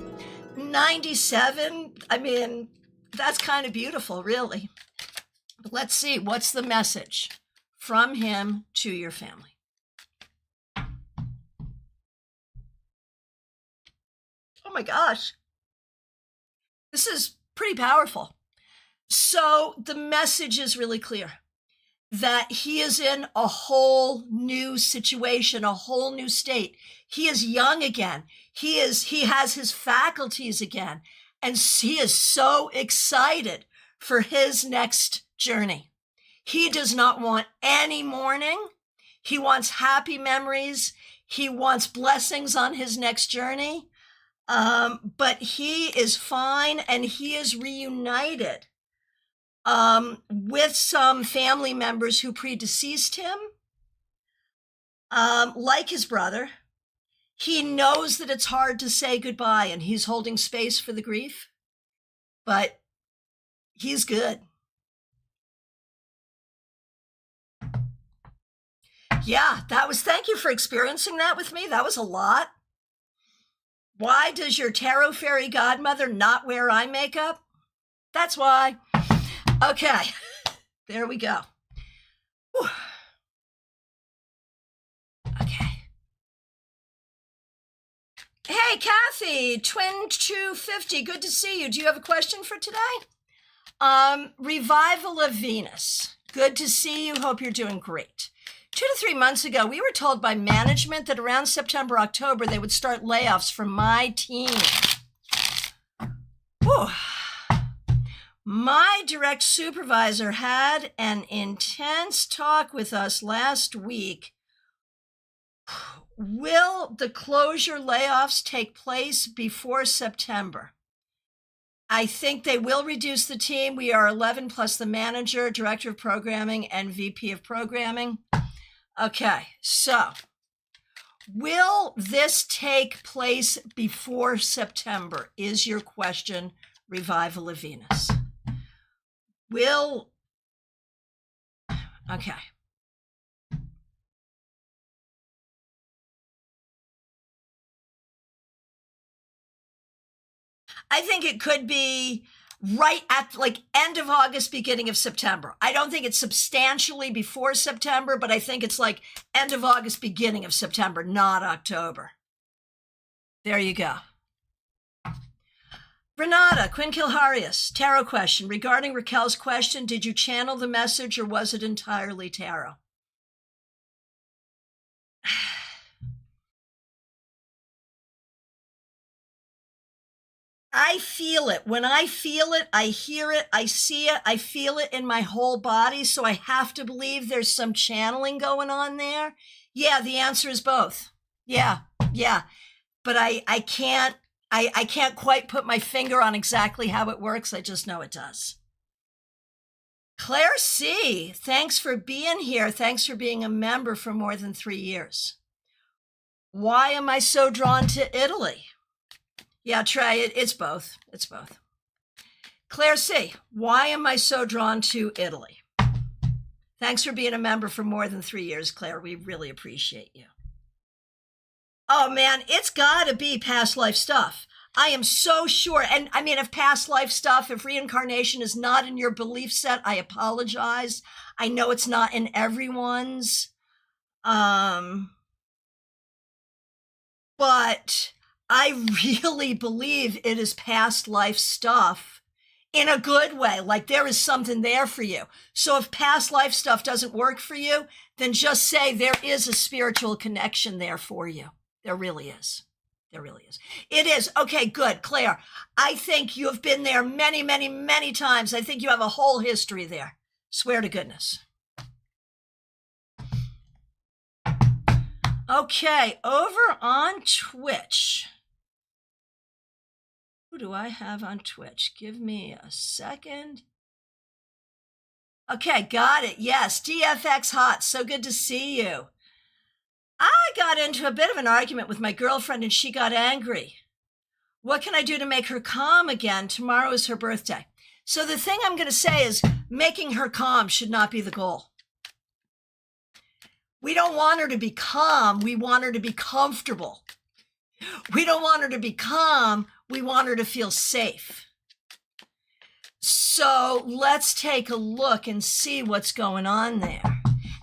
97. I mean, that's kind of beautiful, really. But let's see. What's the message from him to your family? Oh my gosh. This is pretty powerful. So the message is really clear that he is in a whole new situation, a whole new state. He is young again. He has his faculties again. And he is so excited for his next journey. He does not want any mourning. He wants happy memories. He wants blessings on his next journey. But he is fine and he is reunited with some family members who predeceased him, like his brother. He knows that it's hard to say goodbye and he's holding space for the grief, but he's good. Yeah, thank you for experiencing that with me. That was a lot. Why does your Tarot Fairy Godmother not wear eye makeup? That's why. Okay, there we go. Whew. Okay. Hey, Kathy, Twin 250, good to see you. Do you have a question for today? Revival of Venus, good to see you. Hope you're doing great. 2 to 3 months ago, we were told by management that around September, October, they would start layoffs for my team. Whew. My direct supervisor had an intense talk with us last week. Will the closure layoffs take place before September? I think they will reduce the team. We are 11 plus the manager, director of programming, and VP of programming. Okay, so will this take place before September is your question, Revival of Venus. Okay. I think it could be right at like end of August, beginning of September. I don't think it's substantially before September, but I think it's like end of August, beginning of September, not October. There you go. Renata, Quinn Kilharius, tarot question. Regarding Raquel's question, did you channel the message or was it entirely tarot? I feel it. When I feel it, I hear it, I see it, I feel it in my whole body. So I have to believe there's some channeling going on there. Yeah, the answer is both. Yeah. But I can't quite put my finger on exactly how it works. I just know it does. Claire C., thanks for being here. Thanks for being a member for more than 3 years. Why am I so drawn to Italy? Yeah, Trey, it's both. It's both. Claire C., why am I so drawn to Italy? Thanks for being a member for more than 3 years, Claire. We really appreciate you. Oh, man, it's got to be past life stuff. I am so sure. And I mean, if past life stuff, if reincarnation is not in your belief set, I apologize. I know it's not in everyone's. But I really believe it is past life stuff in a good way. Like there is something there for you. So if past life stuff doesn't work for you, then just say there is a spiritual connection there for you. There really is. There really is. It is. Okay, good. Claire, I think you have been there many, many, many times. I think you have a whole history there. Swear to goodness. Okay, over on Twitch. Who do I have on Twitch? Give me a second. Okay, got it. Yes, DFX Hot. So good to see you. I got into a bit of an argument with my girlfriend and she got angry. What can I do to make her calm again? Tomorrow is her birthday. So the thing I'm going to say is making her calm should not be the goal. We don't want her to be calm. We want her to be comfortable. We don't want her to be calm. We want her to feel safe. So let's take a look and see what's going on there.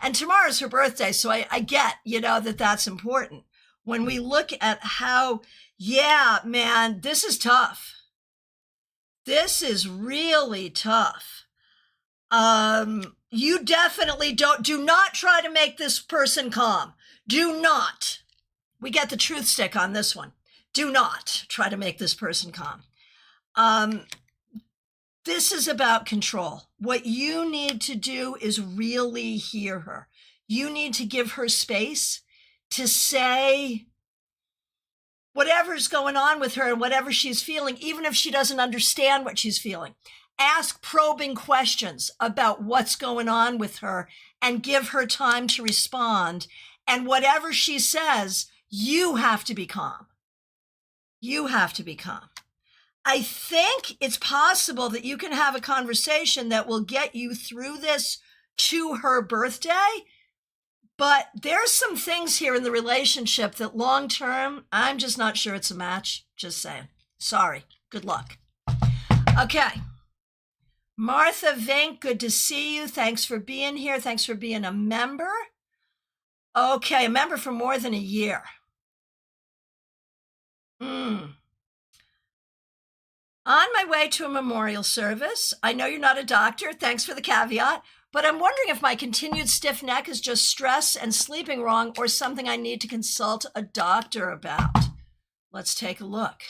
And tomorrow's her birthday, so I get, that that's important. When we look at how, yeah, man, this is tough. This is really tough. You definitely do not try to make this person calm. Do not. We get the truth stick on this one. Do not try to make this person calm. This is about control. What you need to do is really hear her. You need to give her space to say whatever's going on with her and whatever she's feeling, even if she doesn't understand what she's feeling. Ask probing questions about what's going on with her and give her time to respond. And whatever she says, you have to be calm. You have to be calm. I think it's possible that you can have a conversation that will get you through this to her birthday. But there's some things here in the relationship that long term, I'm just not sure it's a match. Just saying. Sorry. Good luck. Okay. Martha Vink, good to see you. Thanks for being here. Thanks for being a member. Okay, a member for more than a year. On my way to a memorial service. I know you're not a doctor. Thanks for the caveat. But I'm wondering if my continued stiff neck is just stress and sleeping wrong or something I need to consult a doctor about. Let's take a look.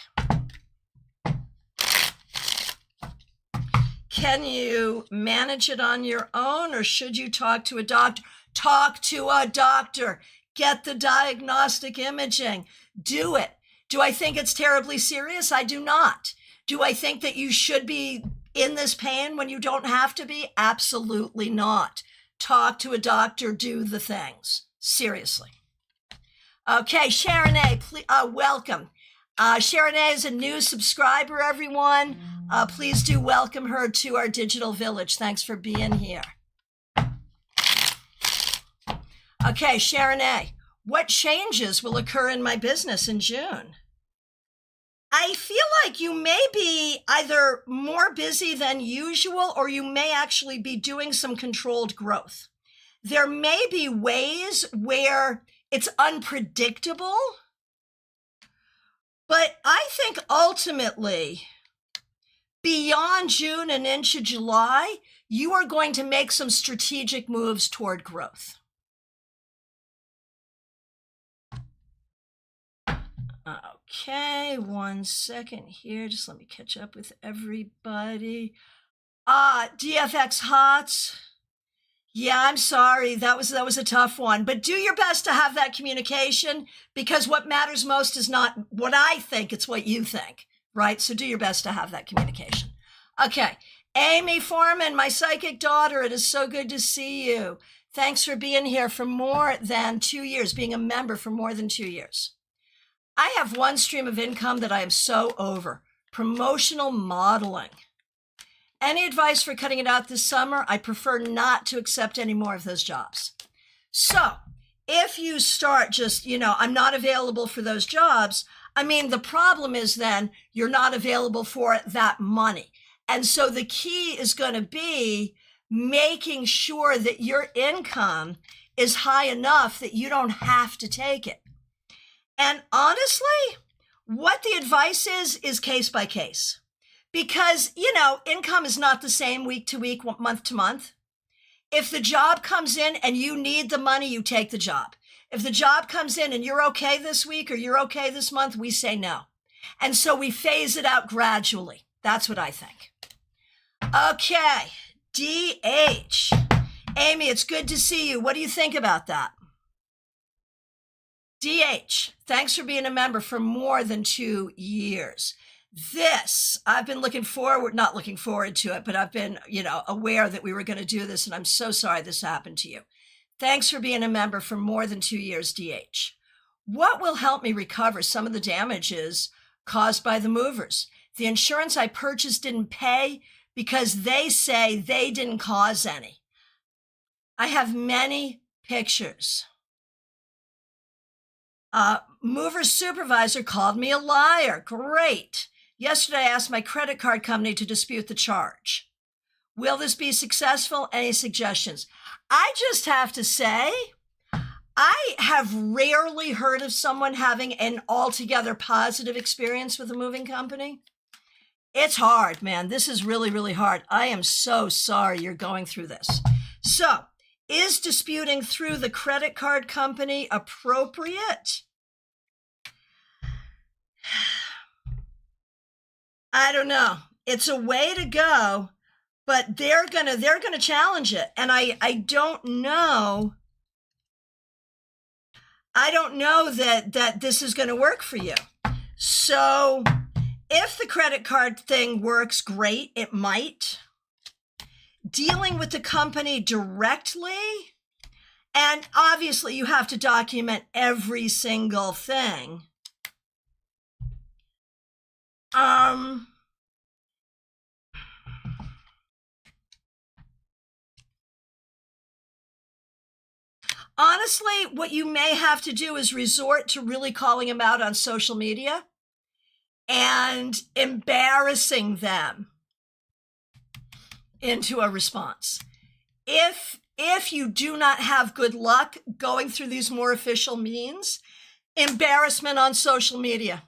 Can you manage it on your own or should you talk to a doctor? Talk to a doctor. Get the diagnostic imaging. Do it. Do I think it's terribly serious? I do not. Do I think that you should be in this pain when you don't have to be? Absolutely not. Talk to a doctor, do the things. Seriously. Okay, Sharon A., welcome. Sharon A. is a new subscriber, everyone. Please do welcome her to our digital village. Thanks for being here. Okay, Sharon A., what changes will occur in my business in June? I feel like you may be either more busy than usual or you may actually be doing some controlled growth. There may be ways where it's unpredictable, but I think ultimately, beyond June and into July, you are going to make some strategic moves toward growth. Okay, 1 second here. Just let me catch up with everybody. DFX Hots. Yeah, I'm sorry. That was a tough one. But do your best to have that communication because what matters most is not what I think, it's what you think, right? So do your best to have that communication. Okay, Amy Foreman, my psychic daughter, it is so good to see you. Thanks for being here for more than 2 years, being a member for more than 2 years. I have one stream of income that I am so over, promotional modeling. Any advice for cutting it out this summer? I prefer not to accept any more of those jobs. So if you start just, I'm not available for those jobs, the problem is then you're not available for that money. And so the key is going to be making sure that your income is high enough that you don't have to take it. And honestly, What the advice is case by case. Because, income is not the same week to week, month to month. If the job comes in and you need the money, you take the job. If the job comes in and you're okay this week or you're okay this month, we say no. And so we phase it out gradually. That's what I think. Okay, DH. Amy, it's good to see you. What do you think about that? DH, thanks for being a member for more than 2 years. I've been not looking forward to it, but I've been, aware that we were going to do this, and I'm so sorry this happened to you. Thanks for being a member for more than 2 years, DH. What will help me recover some of the damages caused by the movers? The insurance I purchased didn't pay because they say they didn't cause any. I have many pictures. Mover's supervisor called me a liar. Great. Yesterday, I asked my credit card company to dispute the charge. Will this be successful? Any suggestions? I just have to say, I have rarely heard of someone having an altogether positive experience with a moving company. It's hard, man. This is really, really hard. I am so sorry you're going through this. So, is disputing through the credit card company appropriate? I don't know. It's a way to go, but they're gonna challenge it. And I don't know. I don't know that this is going to work for you. So if the credit card thing works, great, it might. Dealing with the company directly, and obviously you have to document every single thing. Honestly, what you may have to do is resort to really calling them out on social media and embarrassing them into a response. If you do not have good luck going through these more official means, embarrassment on social media,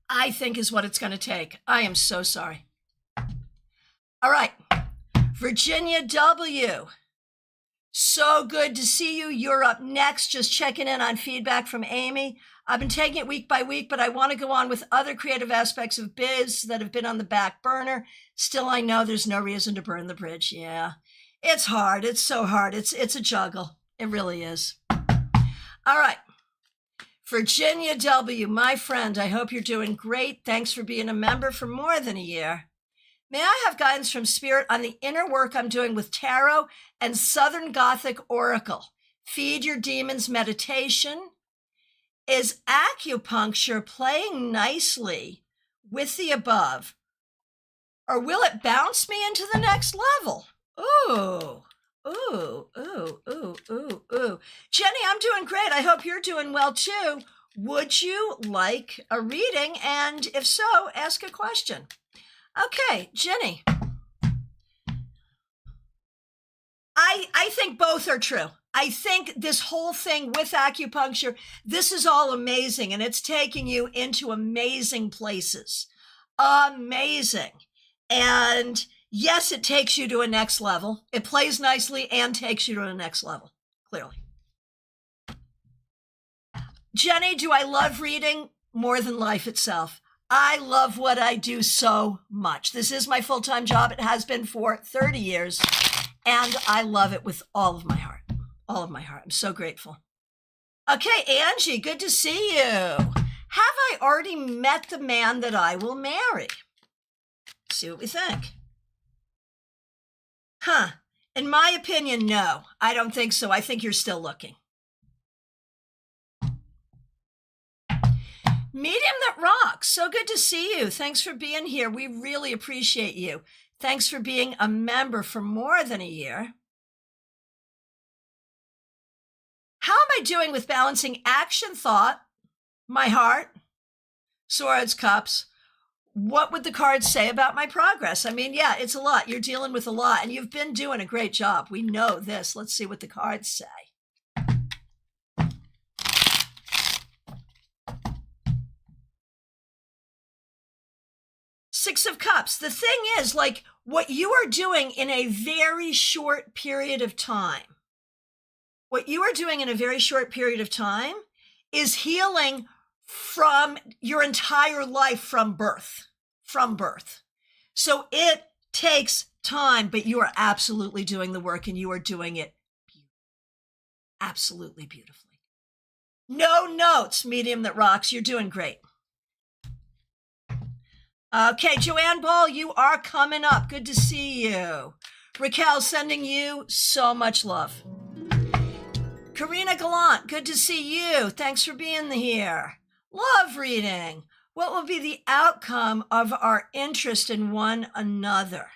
I think, is what it's going to take. I am so sorry. All right, Virginia W. So good to see you. You're up next. Just checking in on feedback from Amy. I've been taking it week by week, but I want to go on with other creative aspects of biz that have been on the back burner. Still, I know there's no reason to burn the bridge. Yeah, it's hard. It's so hard. It's a juggle. It really is. All right. Virginia W., my friend, I hope you're doing great. Thanks for being a member for more than a year. May I have guidance from Spirit on the inner work I'm doing with Tarot and Southern Gothic Oracle? Feed Your Demons meditation. Is acupuncture playing nicely with the above? Or will it bounce me into the next level? Ooh, ooh, ooh, ooh, ooh, ooh. Jenny, I'm doing great. I hope you're doing well too. Would you like a reading? And if so, ask a question. Okay, Jenny. I think both are true. I think this whole thing with acupuncture, this is all amazing, and it's taking you into amazing places. Amazing. And yes, it takes you to a next level. It plays nicely and takes you to a next level, clearly. Jenny, do I love reading? More than life itself. I love what I do so much. This is my full-time job. It has been for 30 years, and I love it with all of my heart. All of my heart. I'm so grateful. Okay, Angie, good to see you. Have I already met the man that I will marry? See what we think. In my opinion, no. I don't think so. I think you're still looking. Medium that rocks. So good to see you. Thanks for being here. We really appreciate you. Thanks for being a member for more than a year. How am I doing with balancing action, thought, my heart, swords, cups? What would the cards say about my progress? I mean, yeah, it's a lot. You're dealing with a lot, and you've been doing a great job. We know this. Let's see what the cards say. Six of Cups. The thing is, like, what you are doing in a very short period of time, is healing from your entire life from birth. So it takes time, but you are absolutely doing the work, and you are doing it absolutely beautifully. No notes, medium that rocks. You're doing great. Okay, Joanne Ball, you are coming up. Good to see you. Raquel, sending you so much love. Karina Gallant, good to see you. Thanks for being here. Love reading. What will be the outcome of our interest in one another?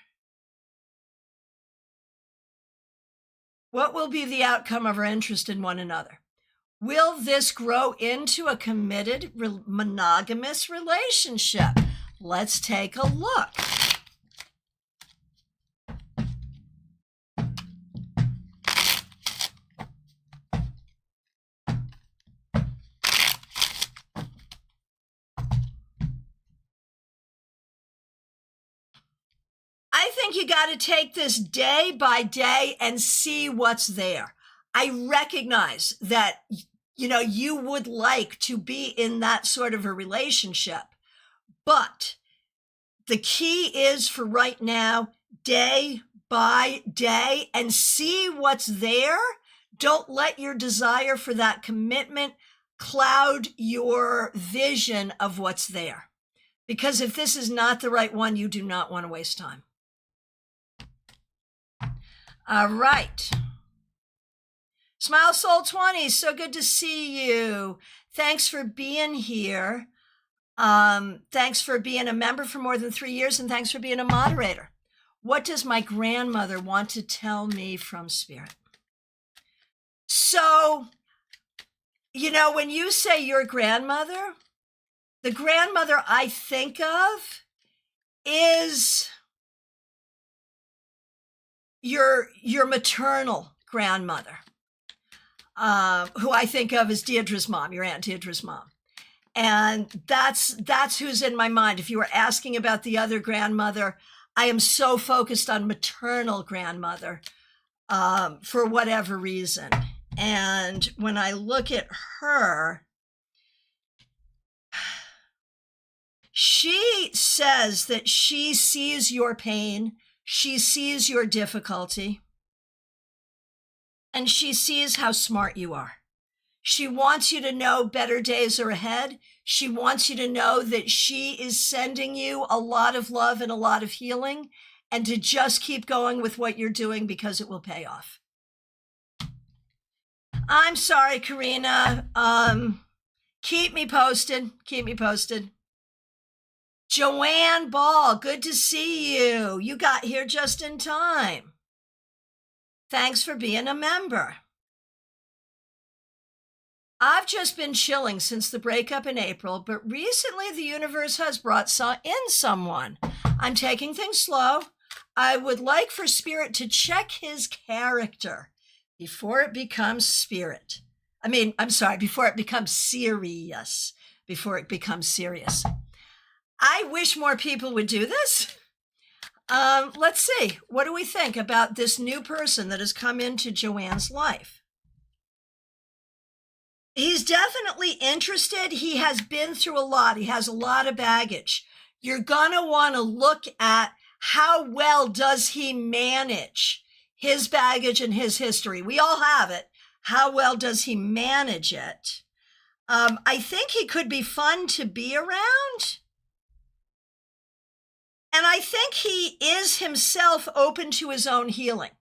What will be the outcome of our interest in one another? Will this grow into a committed, monogamous relationship? Let's take a look. I think you got to take this day by day and see what's there. I recognize that, you would like to be in that sort of a relationship, but the key is for right now, day by day, and see what's there. Don't let your desire for that commitment cloud your vision of what's there. Because if this is not the right one, you do not want to waste time. All right. Smile Soul 20, so good to see you. Thanks for being here. Thanks for being a member for more than 3 years, and thanks for being a moderator. What does my grandmother want to tell me from Spirit? So, when you say your grandmother, the grandmother I think of is your maternal grandmother, who I think of as Deirdre's mom, your Aunt Deirdre's mom. And that's who's in my mind. If you were asking about the other grandmother, I am so focused on maternal grandmother for whatever reason. And when I look at her, she says that she sees your pain, she sees your difficulty, and she sees how smart you are. She wants you to know better days are ahead. She wants you to know that she is sending you a lot of love and a lot of healing, and to just keep going with what you're doing because it will pay off. I'm sorry, Karina. Keep me posted. Joanne Ball, good to see you. You got here just in time. Thanks for being a member. I've just been chilling since the breakup in April, but recently the universe has brought in someone. I'm taking things slow. I would like for Spirit to check his character before it becomes serious. I wish more people would do this. Let's see. What do we think about this new person that has come into Joanne's life? He's definitely interested. He has been through a lot. He has a lot of baggage. You're going to want to look at how well does he manage his baggage and his history. We all have it. How well does he manage it? I think he could be fun to be around. And I think he is himself open to his own healing.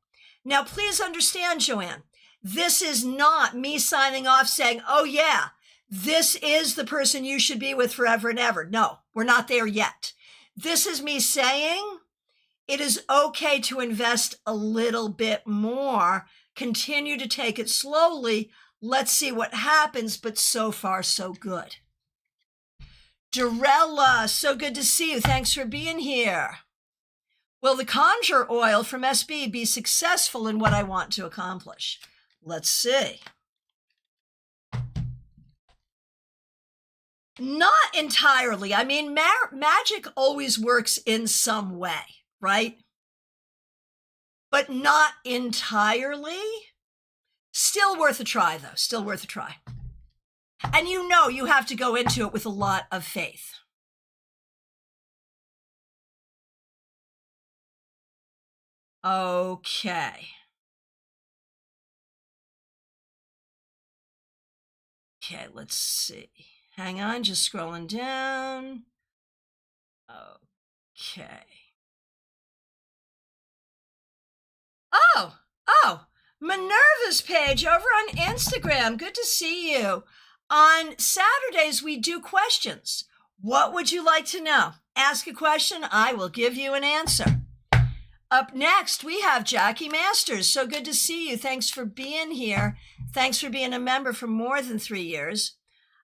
Now, please understand, Joanne, this is not me signing off saying, oh yeah, this is the person you should be with forever and ever. No, we're not there yet. This is me saying it is okay to invest a little bit more, continue to take it slowly. Let's see what happens, but so far, so good. Dorella, so good to see you. Thanks for being here. Will the conjure oil from SB be successful in what I want to accomplish? Let's see. Not entirely. I mean, magic always works in some way, right? But not entirely. Still worth a try, though. Still worth a try. And you have to go into it with a lot of faith. Okay. Okay, let's see. Hang on, just scrolling down. Okay. Oh, Minerva's page over on Instagram. Good to see you. On Saturdays, we do questions. What would you like to know? Ask a question, I will give you an answer. Up next, we have Jackie Masters. So good to see you. Thanks for being here. Thanks for being a member for more than 3 years.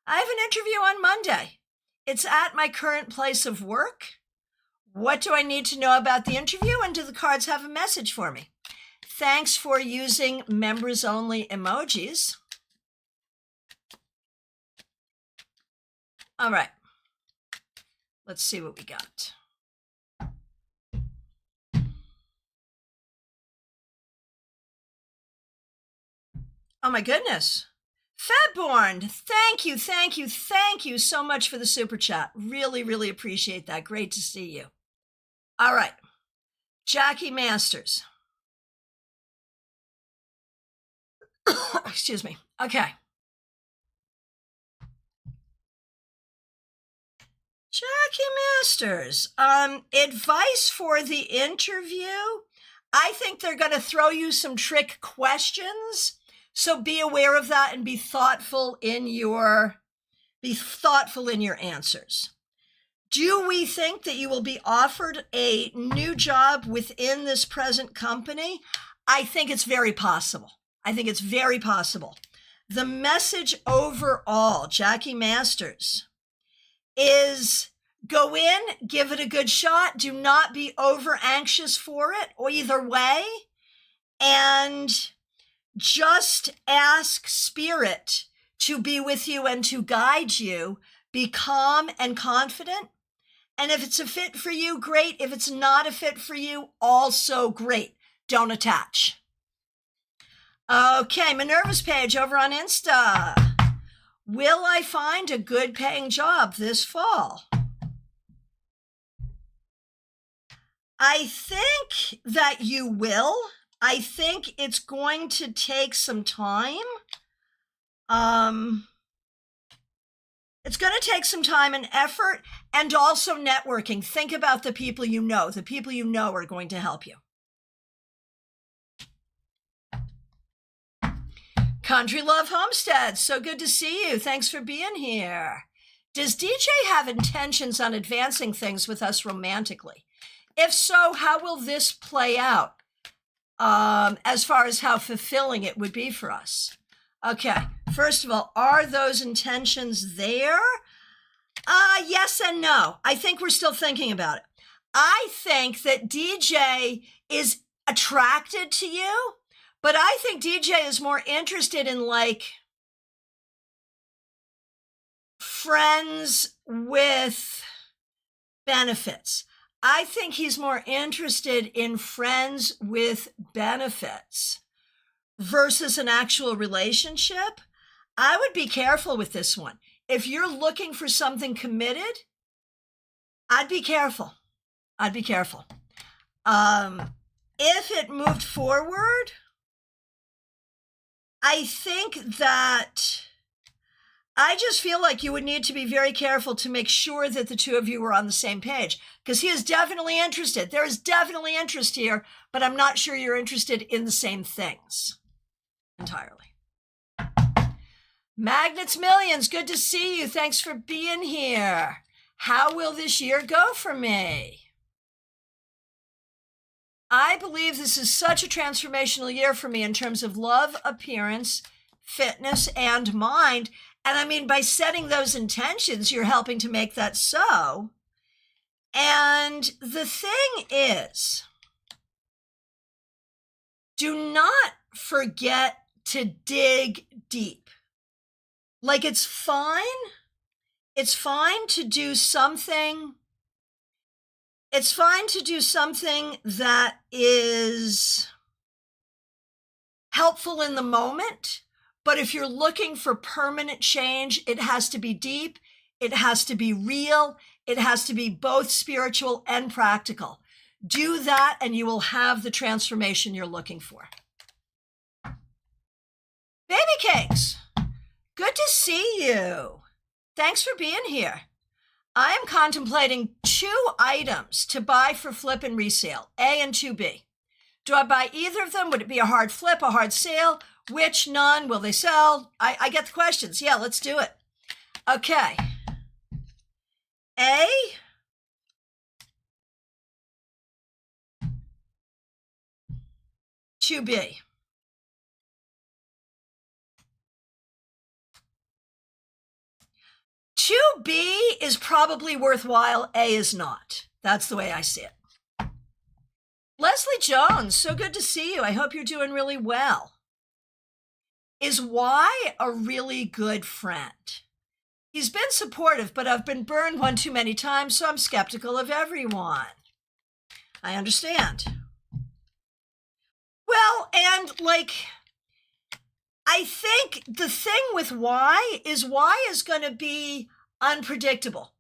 I have an interview on Monday. It's at my current place of work. What do I need to know about the interview? And do the cards have a message for me? Thanks for using members-only emojis. All right. Let's see what we got. Oh my goodness. Fedborn, thank you so much for the super chat. Really, really appreciate that. Great to see you. All right. Jackie Masters. Excuse me. Okay. Jackie Masters. Advice for the interview. I think they're going to throw you some trick questions. So be aware of that and be thoughtful in your answers. Do we think that you will be offered a new job within this present company? I think it's very possible. The message overall, Jackie Masters, is go in, give it a good shot. Do not be over anxious for it or either way. And just ask Spirit to be with you and to guide you. Be calm and confident. And if it's a fit for you, great. If it's not a fit for you, also great. Don't attach. Okay, Minerva's page over on Insta. Will I find a good paying job this fall? I think that you will. I think it's going to take some time. It's going to take some time and effort and also networking. Think about the people you know. The people you know are going to help you. Country Love Homestead, so good to see you. Thanks for being here. Does DJ have intentions on advancing things with us romantically? If so, how will this play out? As far as how fulfilling it would be for us. Okay, first of all, are those intentions there? Yes and no. I think we're still thinking about it. I think that DJ is attracted to you, but I think DJ is more interested in like friends with benefits. I think he's more interested in friends with benefits versus an actual relationship. I would be careful with this one. If you're looking for something committed, I'd be careful. If it moved forward, I think that I just feel like you would need to be very careful to make sure that the two of you are on the same page, because he is definitely interested. There is definitely interest here, but I'm not sure you're interested in the same things entirely. Magnets Millions, good to see you. Thanks for being here. How will this year go for me? I believe this is such a transformational year for me in terms of love, appearance, fitness, and mind. And I mean, by setting those intentions, you're helping to make that so. And the thing is, do not forget to dig deep. Like, it's fine It's fine to do something. It's fine to do something that is helpful in the moment, but if you're looking for permanent change, it has to be deep, it has to be real, it has to be both spiritual and practical. Do that and you will have the transformation you're looking for. Baby cakes, good to see you. Thanks for being here. I am contemplating 2 items to buy for flip and resale, A and 2B. Do I buy either of them? Would it be a hard flip, a hard sale? Which, none? Will they sell? I get the questions. Yeah, let's do it. Okay. A. To B. To B is probably worthwhile. A is not. That's the way I see it. Leslie Jones, so good to see you. I hope you're doing really well. Is Y a really good friend? He's been supportive, but I've been burned one too many times, so I'm skeptical of everyone. I understand. Well, and I think the thing with Y is going to be unpredictable.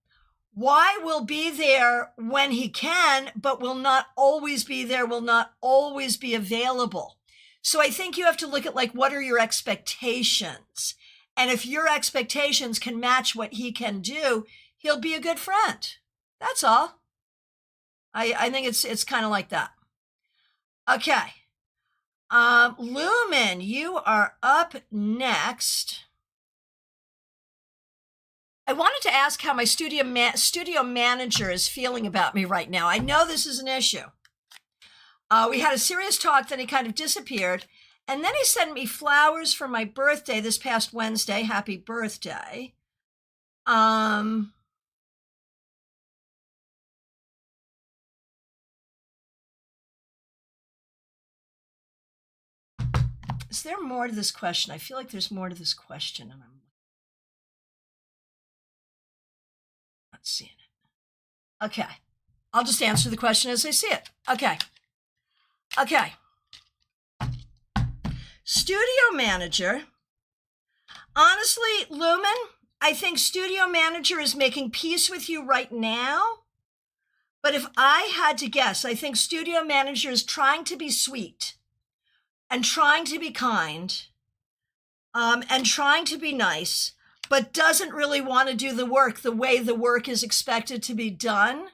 Y will be there when he can, but will not always be there, will not always be available. So I think you have to look at what are your expectations? And if your expectations can match what he can do, he'll be a good friend. That's all. I think it's kind of like that. Okay. Lumen, you are up next. I wanted to ask how my studio manager is feeling about me right now. I know this is an issue. We had a serious talk, then he kind of disappeared. And then he sent me flowers for my birthday this past Wednesday. Happy birthday. Is there more to this question? I feel like there's more to this question, and I'm not seeing it. Okay. I'll just answer the question as I see it. Okay. Studio manager. Honestly, Lumen, I think studio manager is making peace with you right now. But if I had to guess, I think studio manager is trying to be sweet and trying to be kind and trying to be nice, but doesn't really want to do the work the way the work is expected to be done.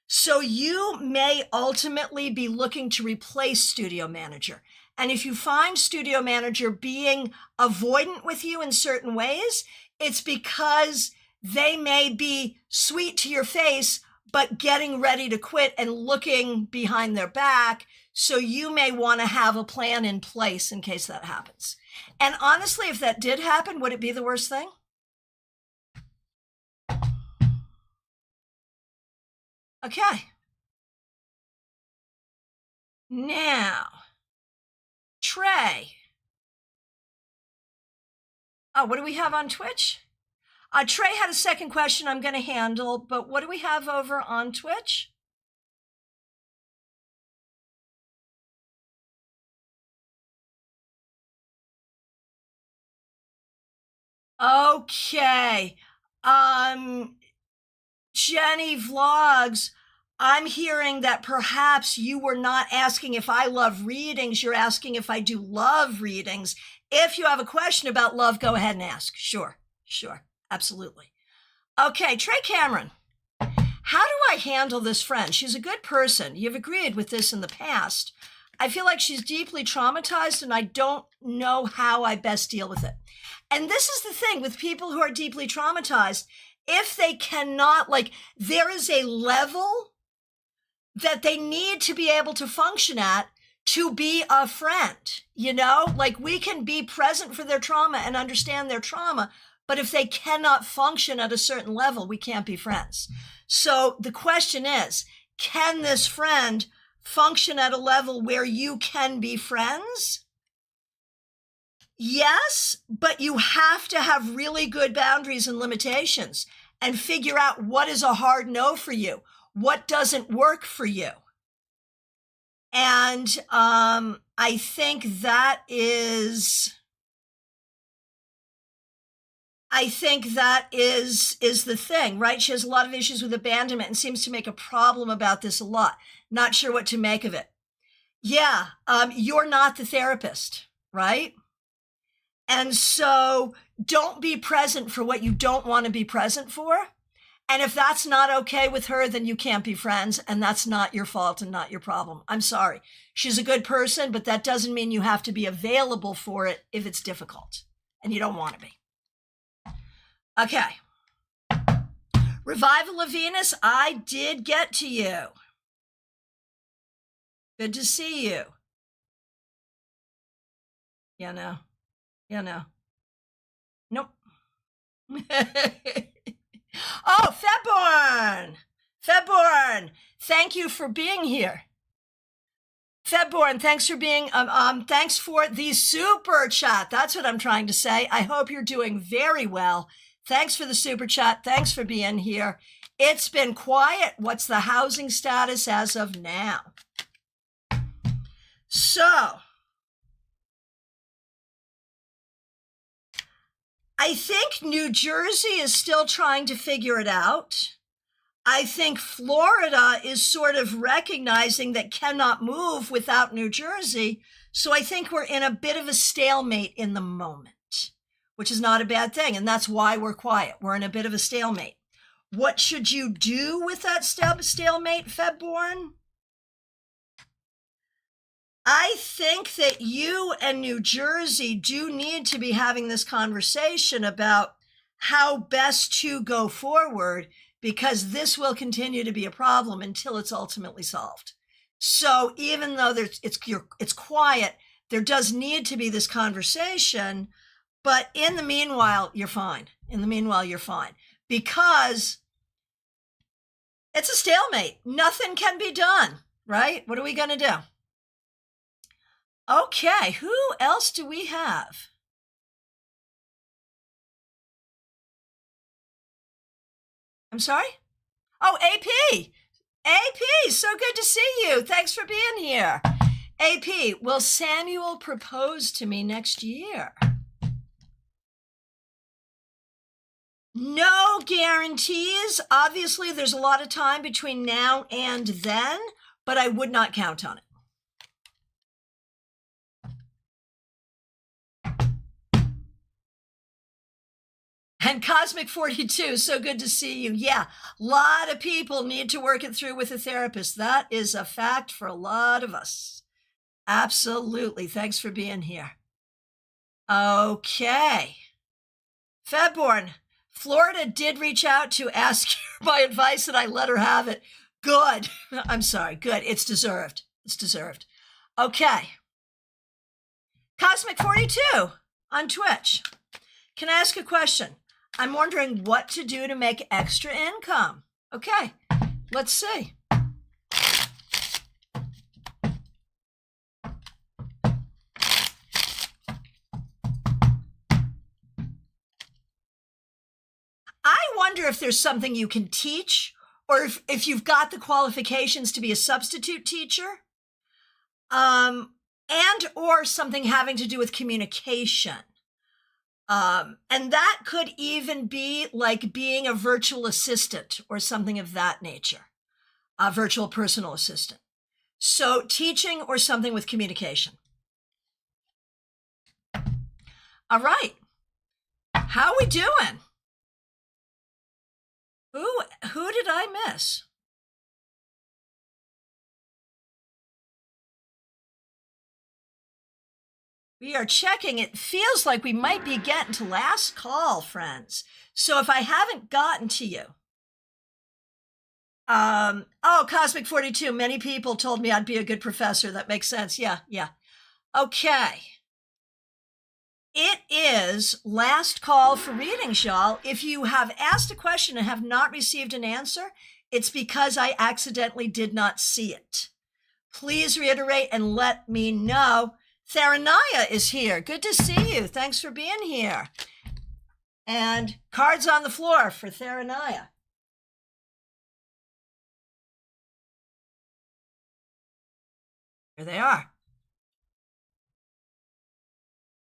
So you may ultimately be looking to replace studio manager. And if you find studio manager being avoidant with you in certain ways, it's because they may be sweet to your face, but getting ready to quit and looking behind their back. So you may want to have a plan in place in case that happens. And honestly, if that did happen, would it be the worst thing? Okay. Now, Trey. Oh, what do we have on Twitch? Trey had a second question I'm going to handle, but what do we have over on Twitch? Okay. Jenny Vlogs, I'm hearing that perhaps you were not asking if I love readings. You're asking if I do love readings. If you have a question about love, go ahead and ask. Sure. Absolutely. Okay, Trey Cameron. How do I handle this friend? She's a good person. You've agreed with this in the past. I feel like she's deeply traumatized and I don't know how I best deal with it. And this is the thing with people who are deeply traumatized. If they cannot, there is a level that they need to be able to function at to be a friend, we can be present for their trauma and understand their trauma, but if they cannot function at a certain level, we can't be friends. So the question is, can this friend function at a level where you can be friends? Yes, but you have to have really good boundaries and limitations. and figure out what is a hard no for you, what doesn't work for you. And I think that is the thing, right? She has a lot of issues with abandonment and seems to make a problem about this a lot. Not sure what to make of it. Yeah, you're not the therapist, right? And so don't be present for what you don't want to be present for. And if that's not okay with her, then you can't be friends, and that's not your fault and not your problem. I'm sorry. She's a good person, but that doesn't mean you have to be available for it if it's difficult, and you don't want to be. Okay. Revival of Venus, I did get to you. Good to see you. Yeah, no. Yeah, no. Nope. Oh, Febborn, thank you for being here. Febborn, thanks for being, thanks for the super chat. That's what I'm trying to say. I hope you're doing very well. Thanks for the super chat. Thanks for being here. It's been quiet. What's the housing status as of now? So, I think New Jersey is still trying to figure it out. I think Florida is sort of recognizing that cannot move without New Jersey. So I think we're in a bit of a stalemate in the moment, which is not a bad thing. And that's why we're quiet. We're in a bit of a stalemate. What should you do with that stalemate, Febborn? I think that you and New Jersey do need to be having this conversation about how best to go forward, because this will continue to be a problem until it's ultimately solved. So even though it's quiet, there does need to be this conversation. But in the meanwhile, you're fine. Because it's a stalemate. Nothing can be done, right? What are we going to do? Okay, who else do we have? I'm sorry? Oh, AP. AP, so good to see you. Thanks for being here. AP, will Samuel propose to me next year? No guarantees. Obviously, there's a lot of time between now and then, but I would not count on it. And Cosmic 42, so good to see you. Yeah, a lot of people need to work it through with a therapist. That is a fact for a lot of us. Absolutely. Thanks for being here. Okay. Febborn, Florida did reach out to ask my advice and I let her have it. Good. I'm sorry. Good. It's deserved. Okay. Cosmic 42 on Twitch. Can I ask a question? I'm wondering what to do to make extra income. Okay, let's see. I wonder if there's something you can teach, or if you've got the qualifications to be a substitute teacher, and or something having to do with communication. And that could even be like being a virtual assistant or something of that nature, a virtual personal assistant. So teaching or something with communication. All right. How are we doing? Who did I miss? We are checking. It feels like we might be getting to last call, friends. So if I haven't gotten to you, Cosmic 42, many people told me I'd be a good professor. That makes sense. Yeah. Okay. It is last call for readings, y'all. If you have asked a question and have not received an answer, it's because I accidentally did not see it. Please reiterate and let me know. Tharanaya is here. Good to see you. Thanks for being here. And cards on the floor for Theranaya. Here they are.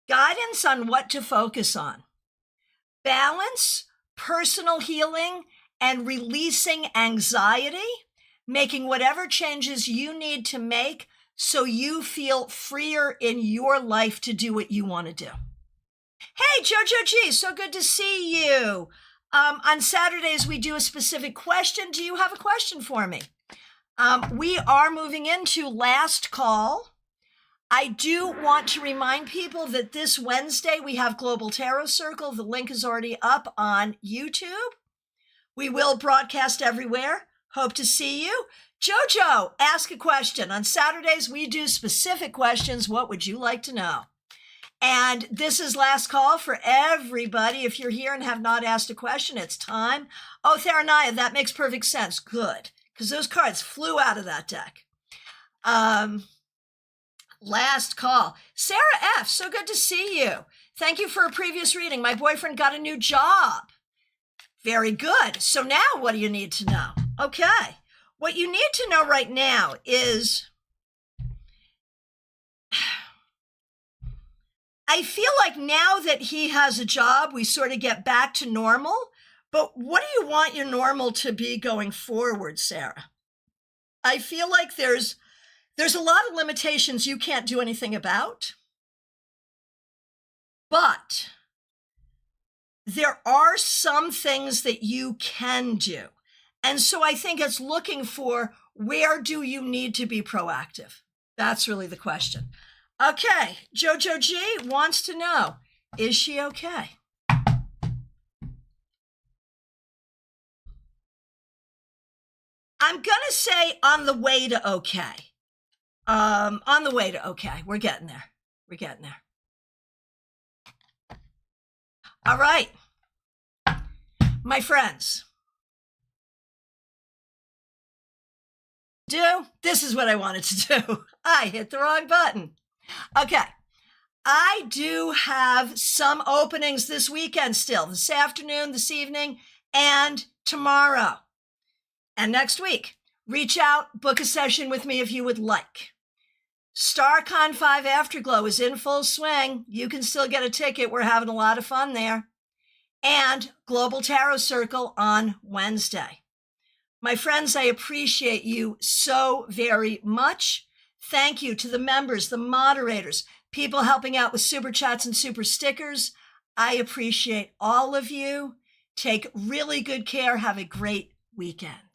Guidance on what to focus on. Balance, personal healing, and releasing anxiety, making whatever changes you need to make so you feel freer in your life to do what you want to do. Hey, Jojo G, so good to see you. On Saturdays, we do a specific question. Do you have a question for me? We are moving into last call. I do want to remind people that this Wednesday we have Global Tarot Circle. The link is already up on YouTube. We will broadcast everywhere. Hope to see you. Jojo, ask a question. On Saturdays, we do specific questions. What would you like to know? And this is last call for everybody. If you're here and have not asked a question, it's time. Oh, Theranaya, that makes perfect sense. Good, because those cards flew out of that deck. Last call. Sarah F., so good to see you. Thank you for a previous reading. My boyfriend got a new job. Very good. So now what do you need to know? Okay. What you need to know right now is, I feel like now that he has a job, we sort of get back to normal. But what do you want your normal to be going forward, Sarah? I feel like there's a lot of limitations you can't do anything about. But there are some things that you can do. And so I think it's looking for, where do you need to be proactive? That's really the question. Okay, Jojo G wants to know, is she okay? I'm going to say on the way to okay. On the way to okay. We're getting there. We're getting there. All right. My friends. This is what I wanted to do. I hit the wrong button. Okay. I do have some openings this weekend still, this afternoon, this evening, and tomorrow. And next week. Reach out, book a session with me if you would like. StaarCon 5 Afterglow is in full swing. You can still get a ticket. We're having a lot of fun there. And Global Tarot Circle on Wednesday. My friends, I appreciate you so very much. Thank you to the members, the moderators, people helping out with super chats and super stickers. I appreciate all of you. Take really good care. Have a great weekend.